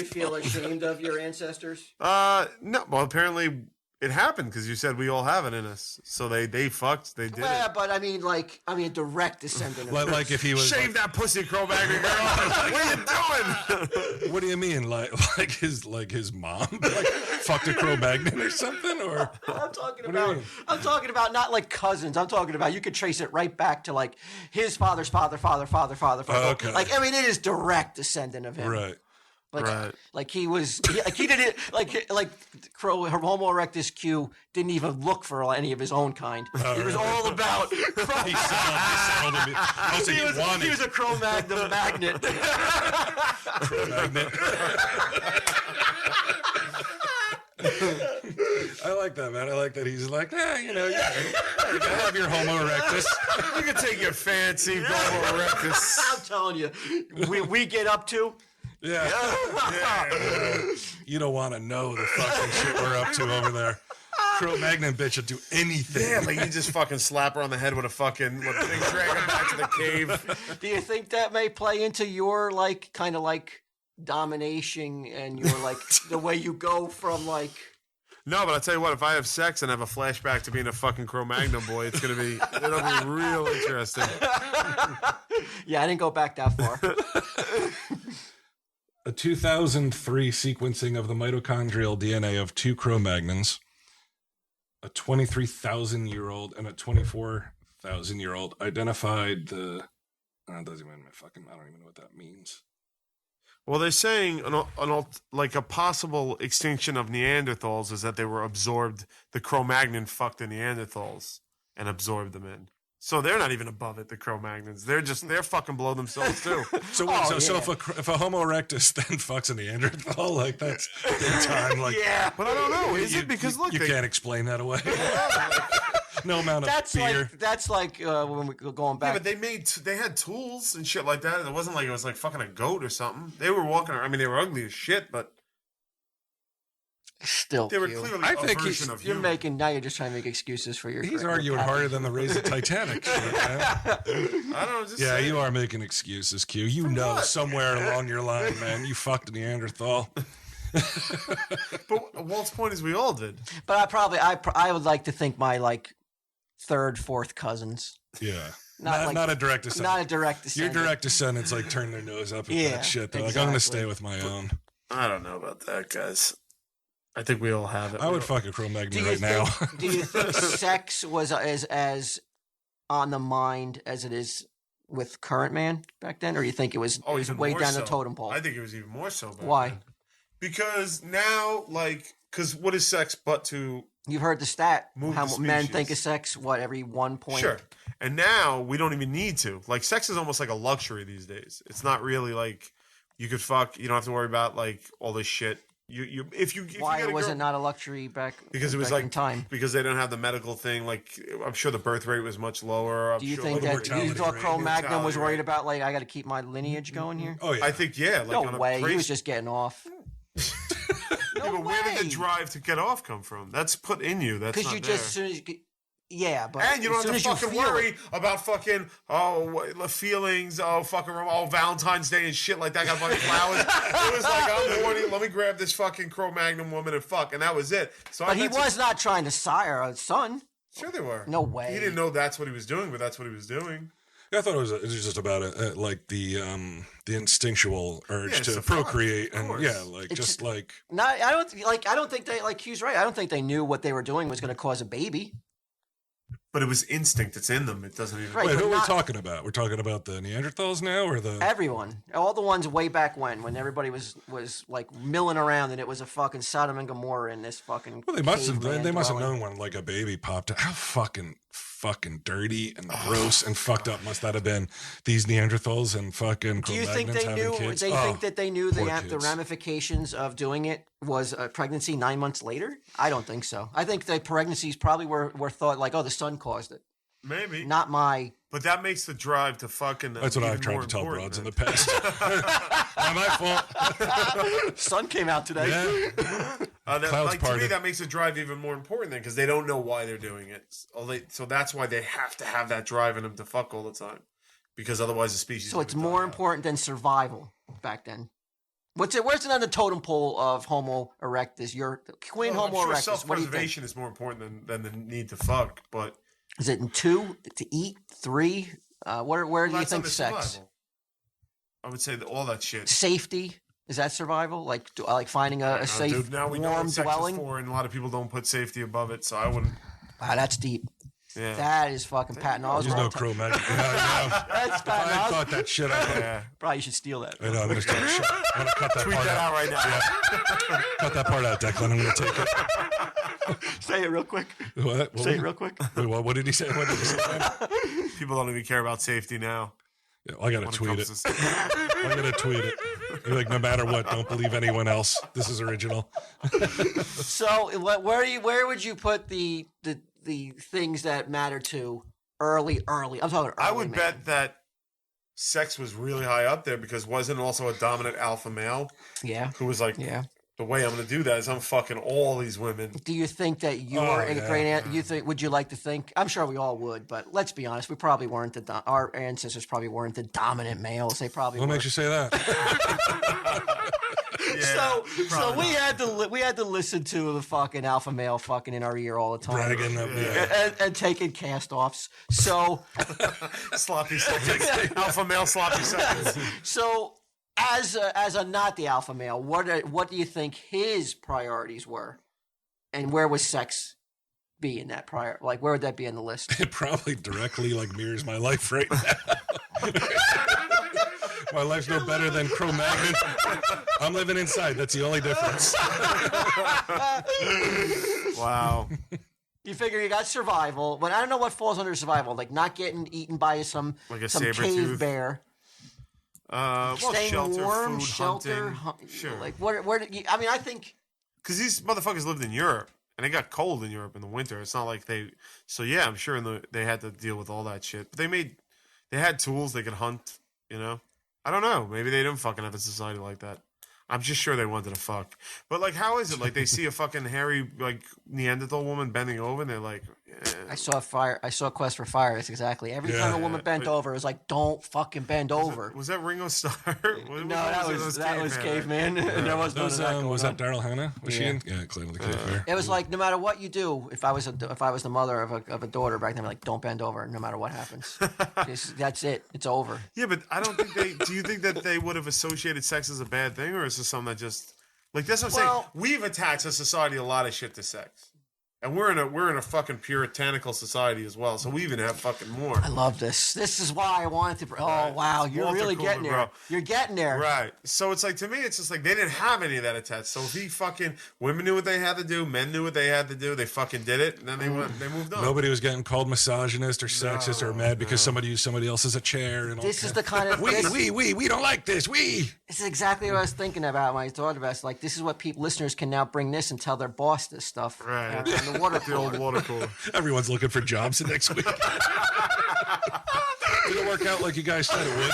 feel ashamed of your ancestors? No. Well, apparently it happened because you said we all have it in us. So they fucked. They did Yeah, it. but I mean, a direct descendant of like if he was. Shave that pussy, Cro-Magnon girl. What are you doing? What do you mean, like his mom, like fucked a Cro-Magnon or something, or? I'm talking What do you about. mean? I'm talking about not like cousins. I'm talking about you could trace it right back to like his father's father. Okay. Like I mean, it is direct descendant of him. Right. Like, Right. like he didn't like Homo erectus Q didn't even look for any of his own kind. It was all about. He settled him. Oh, so he wanted He was a Cro-Magnon magnet. Cro-Magnon. I like that, man. I like that he's like, you can have your Homo erectus. You can take your fancy Homo erectus. I'm telling you, we get up to. Yeah. You don't want to know the fucking shit we're up to over there. Cro-Magnon bitch will do anything. Yeah, like you just fucking slap her on the head with a fucking thing, drag her back to the cave. Do you think that may play into your kind of domination and your the way you go from No, but I'll tell you what, if I have sex and have a flashback to being a fucking Cro-Magnon boy, it'll be real interesting. Yeah, I didn't go back that far. A 2003 sequencing of the mitochondrial DNA of two Cro-Magnons, a 23,000-year-old and a 24,000-year-old, identified the. It doesn't even I don't even know what that means. Well, they're saying a possible extinction of Neanderthals is that they were absorbed. The Cro-Magnon fucked the Neanderthals and absorbed them in. So they're not even above it, the Cro-Magnons. They're fucking below themselves too. So if a Homo erectus then fucks a Neanderthal, like that's in time, like Yeah, But I don't know. Is it because look, you they, can't explain that away. No amount of that's fear. like when we go going yeah, back. but they had tools and shit like that. It wasn't like it was like fucking a goat or something. They were walking around. I mean, they were ugly as shit, but Still They were cute. clearly I a think version of You're human. making now. You're just trying to make excuses for your. He's your arguing pappy. harder than the raise of Titanic. Shit, man. I don't know. Just Yeah, saying. you are making excuses, Q. You know what? somewhere along your line, man, you fucked a Neanderthal. But Walt's point is we all did. But I would like to think my like third, fourth cousins. Yeah. Not Not a direct descendant. Not a direct Your descendant. direct descendants like turn their nose up at Yeah, that shit. They're like, I'm going to exactly. stay with my own. I don't know about that, guys. I think we all have it. I We would all- fuck a Cro-Magnon right now. Do you think sex was as on the mind as it is with current man back then, or you think it was even way more down so. the totem pole? I think it was even more so. Back Why? then. Because now, because what is sex but to You've heard the stat Move how the men species. think of sex. What every 1 point? Sure. And now we don't even need to. Like, sex is almost like a luxury these days. It's not really like you could fuck. You don't have to worry about like all this shit. If you Why get a was girl, it not a luxury back? because it was back like in time. because they don't have the medical thing. Like, I'm sure the birth rate was much lower. Do you sure, think the that mortality you thought rate. Cro-Magnon was Mortality worried rate. about like I got to keep my lineage going here? Oh, yeah. I think like No on a way. He crazy- was just getting off. Yeah, No but where did way. the drive to get off come from? That's put in you. That's Because not you there. just as soon as you get, yeah, but And you don't as soon have to as you fucking feel worry it- about fucking feelings, Valentine's Day and shit like that. Got fucking flowers. It was like I'm horny. Let me grab this fucking Cro-Magnon woman and fuck, and that was it. So But I he bet you- was not trying to sire a son. sure they were. No way. He didn't know that's what he was doing, but that's what he was doing. I thought it was just about like the instinctual urge Yeah, it's to the fuck, procreate, of and course. yeah, like It's- just like Not. I don't think they like. Hugh's right. I don't think they knew what they were doing was going to cause a baby. But it was instinct. It's in them. It doesn't even. Right. wait, but who are we not- talking about? We're talking about the Neanderthals now, or the Everyone, all the ones way back when everybody was like milling around and it was a fucking Sodom and Gomorrah in this fucking. well, they must have caveman they must have dwelling. known when like a baby popped out. How fucking dirty and gross and fucked up must that have been? These Neanderthals and fucking Do you think Cro-Magnons they having knew? kids? They Oh, think that they knew poor the kids. ramifications of doing it was a pregnancy 9 months later? I don't think so. I think the pregnancies probably were thought like, oh, the son caused it, Maybe. not my. But that makes the drive to fucking. That's what even I've tried more to tell important broads in then. the past. Not my fault. Sun came out today. Yeah. Clouds To me, parted. that makes the drive even more important then, because they don't know why they're doing it. So that's why they have to have that drive in them to fuck all the time, because otherwise the species. So it's would more die out. important than survival back then. What's it? Where's it on the totem pole of Homo erectus? Your Queen Well, I'm Homo sure erectus. What do you think? self-preservation is more important than the need to fuck, but Is it in 2 to eat, 3? Where do you that's think under sex? survival. I would say that all that shit. Safety, is that survival? Like finding a safe, Dude, now we know warm what sex dwelling. is for, and a lot of people don't put safety above it. So I wouldn't. Wow, that's deep. Yeah. That is fucking Patton There's no Oswalt. Cro-Magnon. Yeah, That's I Patton thought Oswalt. that shit out. Yeah. Probably you should steal that. I know. I'm gonna start. I'm gonna cut that Tweet part that out out. right now. Cut that part out, Declan. I'm gonna take it. Say it real quick. What? Say it real quick. Wait, what did he say? What did he say? People don't even care about safety now. Yeah, I gotta when tweet comes it. to sex. I'm gonna tweet it. You're like, no matter what, don't believe anyone else. This is original. So, where would you put the things that matter to early? I'm talking early. I would man. bet that sex was really high up there, because wasn't also a dominant alpha male Yeah. who was like, Yeah. the way I'm going to do that is I'm fucking all these women. Do you think that you Oh, were a yeah. great aunt? You think? Would you like to think? I'm sure we all would, but let's be honest. We probably weren't our ancestors probably weren't the dominant males. They probably What were. makes you say that? So probably we had to listen to the fucking alpha male fucking in our ear all the time, Bragging up, yeah. and taking cast offs. So sloppy seconds. Alpha male sloppy seconds. so as a not the alpha male, what do you think his priorities were, and where was sex be in that prior? Like where would that be in the list? It probably directly like mirrors my life right now. My life's no better than Cro-Magnon. I'm living inside. That's the only difference. Wow. You figure you got survival, but I don't know what falls under survival. Like not getting eaten by some Like a cave saber-tooth. bear. Well, Staying shelter, warm, food, shelter. hunting. Sure. Like where did you, I mean, I think Because these motherfuckers lived in Europe, and it got cold in Europe in the winter. It's not like they. So yeah, I'm sure they had to deal with all that shit. But they had tools. They could hunt. You know, I don't know. Maybe they didn't fucking have a society like that. I'm just sure they wanted to fuck. But like, how is it? Like, they see a fucking hairy like Neanderthal woman bending over, and they're like, I saw Quest for Fire. That's exactly. Every time a woman bent over, it was like, don't fucking bend over. Was that Ringo Starr? No, that was Caveman. There was none of that. Was that Daryl Hannah? Was she in? Yeah, clearly the Caveman. It was like, no matter what you do, if I was the mother of a daughter back then, like, don't bend over, no matter what happens. That's it. It's over. Yeah, but I don't think they. Do you think that they would have associated sex as a bad thing, or is this something that just like that's what I'm saying? We've attached as society a lot of shit to sex. And we're in a fucking puritanical society as well, so we even have fucking more. I love this. This is why I wanted to. Oh wow, you're really getting there. Bro. You're getting there, right? So it's like, to me, it's just like they didn't have any of that attached. So if he fucking women knew what they had to do, men knew what they had to do, they fucking did it, and then they moved on. Nobody was getting called misogynist or sexist or mad because somebody used somebody else as a chair. And all this is the kind of we don't like this. This is exactly what I was thinking about when I thought about it. It's like, this is what listeners can now bring this and tell their boss this stuff. Right. On the water the old water cooler. Everyone's looking for jobs the next week. Did it work out like you guys said it would?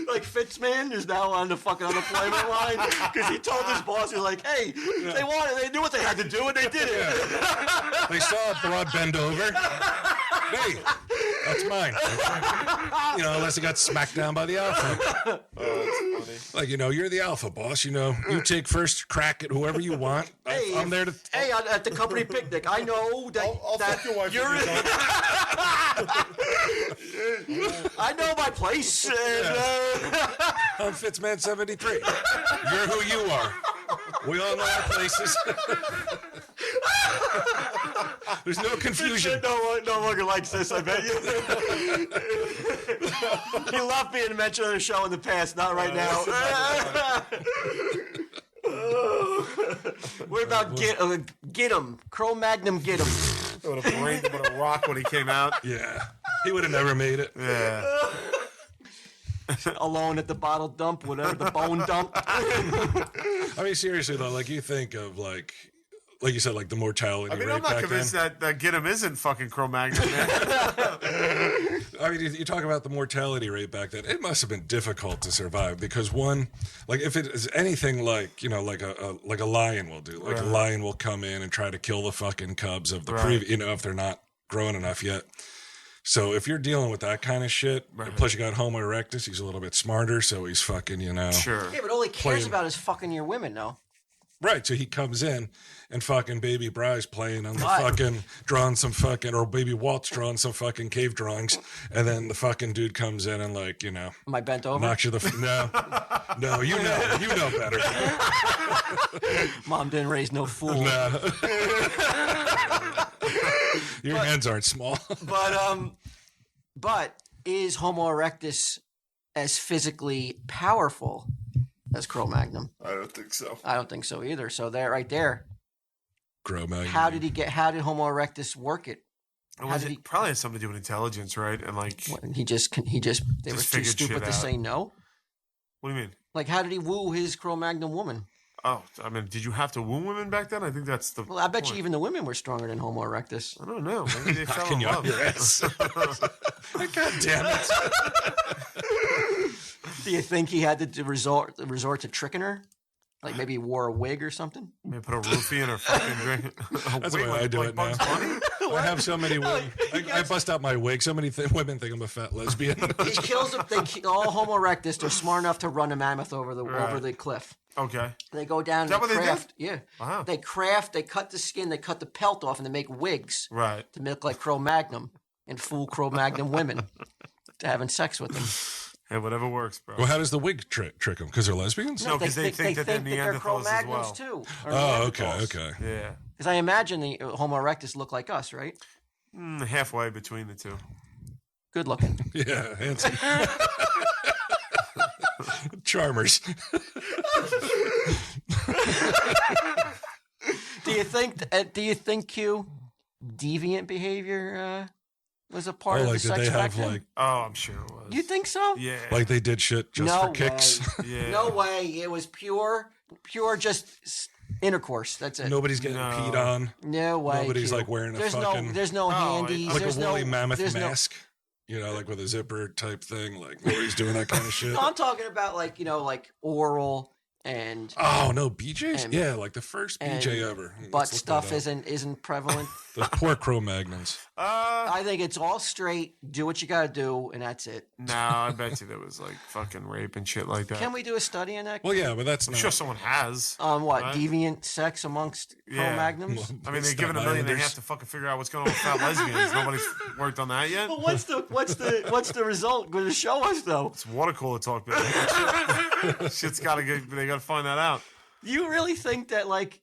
Like Fitzman is now on the fucking unemployment line because he told his boss, he's like, hey, they knew what they had to do and they did it. Yeah. They saw a broad bend over. Hey, that's mine. You know, unless he got smacked down by the alpha. Oh, that's funny. Like, you know, you're the alpha boss. You know, you take first crack at whoever you want. Hey, I'm there to. Hey, at the company picnic, I know that I'll fuck your wife. I know my place. And, I'm Fitzman 73. You're who you are. We all know our places. There's no confusion. No longer likes this, I bet you. You love being mentioned on the show in the past, not right now. What about get him? Cro-Magnon get him. Would have brained him with a rock when he came out. Yeah. He would have never made it. Yeah. Alone at the bottle dump, whatever, the bone dump. I mean, seriously, though, like, you think of, like you said, like, the mortality rate. I mean, I'm not convinced that get him isn't fucking Cro-Magnon, man. I mean, you talk about the mortality rate back then. It must have been difficult to survive because, one, like, if it is anything like, you know, like a lion will do, like a lion will come in and try to kill the fucking cubs of the previous, you know, if they're not grown enough yet. So if you're dealing with that kind of shit, plus you got Homo erectus, he's a little bit smarter, so he's fucking, you know. Sure. Yeah, but all he cares about is fucking your women, though. Right, so he comes in and fucking Baby Bry's playing on the fucking, drawing some fucking, or Baby Walt's drawing some fucking cave drawings, and then the fucking dude comes in and, like, you know. Am I bent over? Knocks you no, you know better. Mom didn't raise no fool. No. Your hands aren't small. But is Homo erectus as physically powerful as Cro-Magnon? I don't think so. I don't think so either. So there, right there. Cro-Magnon. How did Homo erectus work it? Probably has something to do with intelligence, right? And like they were too stupid to say no. What do you mean? Like, how did he woo his Cro-Magnon woman? Oh, I mean, did you have to woo women back then? I think that's the. Well, I bet you even the women were stronger than Homo erectus. I don't know. Maybe they fell in you love. Your ass. God damn it! Do you think he had to resort to tricking her? Like maybe he wore a wig or something? Maybe put a roofie in her fucking drink. That's the way I do it now. I have so many women. I bust out my wig. So many women think I'm a fat lesbian. He kills them. All Homo erectus. They're smart enough to run a mammoth over the cliff. Okay. They go down and they craft. They did? Yeah. Wow. They cut the skin, they cut the pelt off, and they make wigs. Right. To look like Cro-Magnon and fool Cro-Magnon women to having sex with them. Hey, whatever works, bro. Well, how does the wig trick them? Because they're lesbians? No, because they think that they're Neanderthals as well. Too. Oh, okay. Yeah. Because I imagine the Homo erectus look like us, right? Halfway between the two. Good looking. Yeah, handsome. Charmers. Do you think Q deviant behavior was a part of the sex back then? Oh, I'm sure it was. You think so? Yeah. Like they did shit just for kicks. Yeah. No way. It was pure just intercourse. That's it. Nobody's getting peed on. No way. Nobody's like wearing a fucking. There's no handies. Like there's a woolly mammoth there's mask. You know, like with a zipper type thing. Like nobody's doing that kind of shit. No, I'm talking about like oral and Oh no, BJ's? And- Yeah, like the first BJ and ever. Let's butt look stuff that up. isn't prevalent. The poor Cro-Magnons. I think it's all straight. Do what you got to do, and that's it. No, I bet you there was like fucking rape and shit like that. Can we do a study on that? Well, yeah, but that's I'm not. sure someone has. On what Right? deviant sex amongst Yeah. Cro-Magnums? I mean, they're Step giving $1.5 million Islanders. to fucking figure out what's going on with fat lesbians. Nobody's worked on that yet. But what's the result going to show us though? It's water cooler talk, baby. Shit's gotta get. They gotta find that out. You really think that like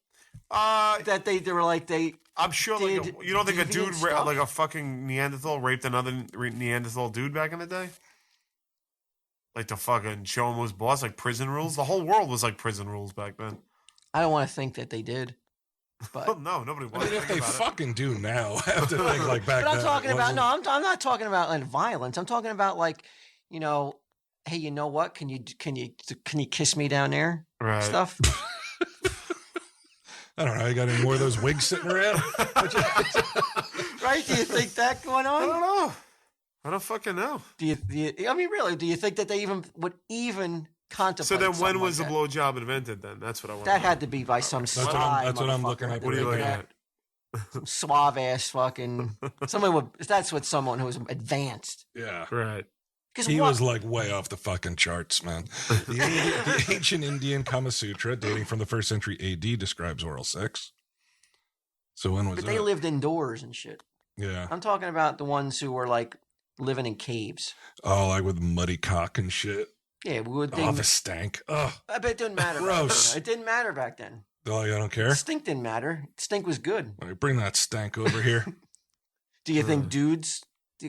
Uh, that they were like they? I'm sure. Like, Did you don't think a deviant dude, stuff? like a fucking Neanderthal, raped another Neanderthal dude back in the day? Like to fucking show him who's boss, like prison rules. The whole world was like prison rules back then. I don't want to think that they did, Well, but no, nobody I wants mean, to if think they about fucking do now, have to think like back but I'm then. talking it about wasn't- no, I'm not talking about like violence. I'm talking about like hey, you know what? Can you kiss me down there? it. Right. Stuff. I don't know. You got any more of those wigs sitting around? Right? Do you think that going I don't on? know. I don't fucking know. Do you, I mean, really? Do you think that they would contemplate? So then, when something was like the that? blowjob invented? Then that's what I want. That had to be by some what sly I'm looking motherfucker. at. What are you looking at? Some suave ass fucking someone would. That's what someone who was advanced. Yeah. Right. Because He was like way off the fucking charts, man. The ancient Indian Kama Sutra, dating from the 1st century AD, describes oral sex. So when was but that? they lived indoors and shit. Yeah. I'm talking about the ones who were like living in caves. Oh, like with muddy cock and shit. Yeah, we would. Oh, the stank. Oh, I bet it didn't matter. Gross. Back then. It didn't matter back then. oh, I don't care. Stink didn't matter. Stink was good. All right, bring that stank over here. Do you think dudes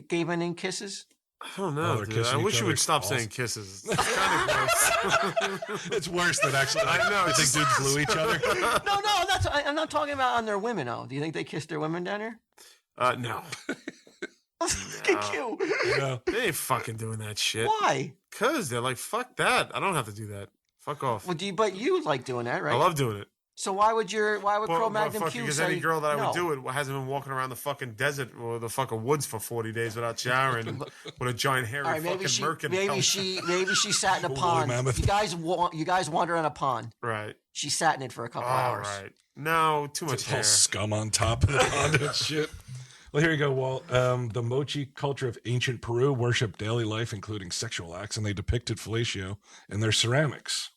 gave in kisses? I don't Oh, know. they're Dude. kissing I each wish you would other's stop balls. saying kisses. It's kind of gross. It's worse than actually. Like, I know, You it's think dudes blew each other? No, I'm not talking about on their women. Oh, do you think they kissed their women down here? No. Fuck you. No. They ain't fucking doing that shit. Why? Because they're like, fuck that. I don't have to do that. Fuck off. Well, but you like doing that, right? I love doing it. So why would Cro-Magnon fuck, Q because say any girl that I no? would do it hasn't been walking around the fucking desert or the fucking woods for 40 days without showering with a giant hairy All right, maybe fucking she, merkin. maybe she sat in a Woolly pond. mammoth. You guys wander in a pond. Right. She sat in it for a couple All hours. right. No, too much It's all hair. scum on top of the pond and shit. Well, here you go, Walt. The Mochi culture of ancient Peru worshipped daily life, including sexual acts, and they depicted fellatio in their ceramics.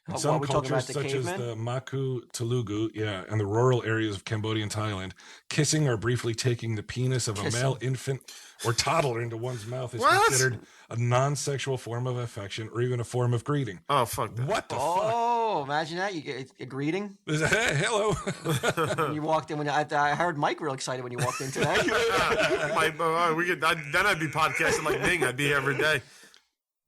In What, some are we talking about cultures, the such as cavemen? the Maku Telugu, and the rural areas of Cambodia and Thailand, kissing or briefly taking the penis of a Kissing. male infant or toddler into one's mouth is What? considered a non-sexual form of affection or even a form of greeting. Oh, fuck that. What the fuck? Oh, imagine that. You get a greeting. Is that, hey, hello. When you walked in, I heard Mike real excited when you walked in today. Then I'd be podcasting like Ming. I'd be here every day.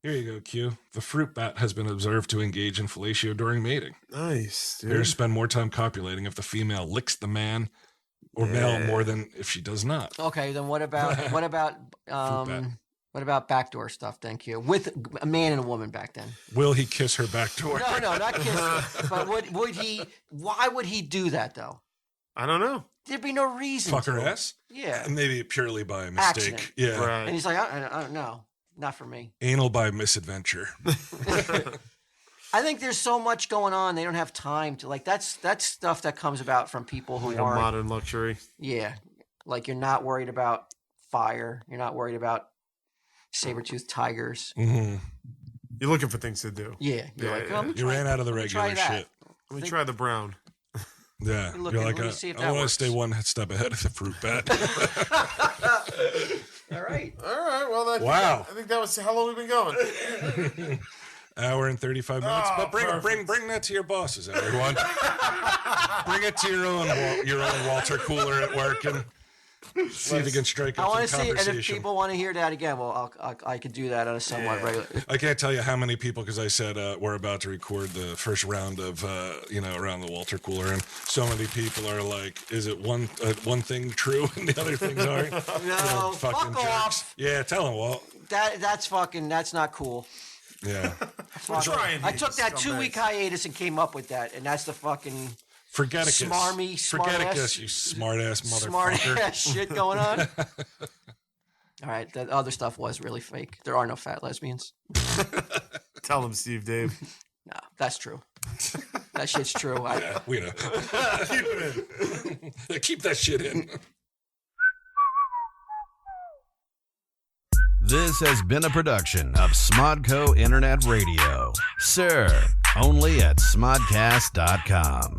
Here you go, Q. The fruit bat has been observed to engage in fellatio during mating. Nice, dude. Bears spend more time copulating if the female licks the man or male more than if she does not. Okay, then what about bat. what about backdoor stuff? Thank you. With a man and a woman back then. Will he kiss her back door? No, not kiss. But would he? Why would he do that though? I don't know. There'd be no reason. Fuck to. her ass? Yeah. Maybe purely by mistake. Accident. Yeah. Right. And he's like, I don't know, not for me. Anal by misadventure. I think there's so much going on. They don't have time to like. That's stuff that comes about from people who Like a aren't. modern luxury. Yeah, like you're not worried about fire. You're not worried about saber-toothed tigers. hmm You're looking for things to do. Yeah, you're Yeah, like, yeah. let me You try- ran out of the let me try regular that. shit. Let me try the brown. Yeah. Look You're at- like, let me see if I that want to works. stay one step ahead of the fruit bat. All right. All right. Well, Wow. I think that was how long we've been going. Hour and 35 minutes. Oh, But bring perfect. that to your bosses, everyone. Bring it to your own Walter cooler at work and see if you can strike I up want to some see, and if conversation. people want to hear that again, well, I could do that on a somewhat regular. I can't tell you how many people, because I said we're about to record the first round of, around the Walter Cooler, and so many people are like, is it one thing true and the other things aren't? No, Fucking fuck jerks. off. Yeah, tell them, Walt. That's not cool. Yeah. We're trying. I took that these 2-week scumbags. hiatus and came up with that, and that's the fucking Forgeticus. Smarmy, Forgeticus, smart-ass- you smart-ass smart motherfucker. ass shit going on. All right, the other stuff was really fake. There are no fat lesbians. Tell him, Steve, Dave. No, that's true. That shit's true. Yeah, we know. Keep it in. Keep that shit in. This has been a production of Smodco Internet Radio. Sir, only at smodcast.com.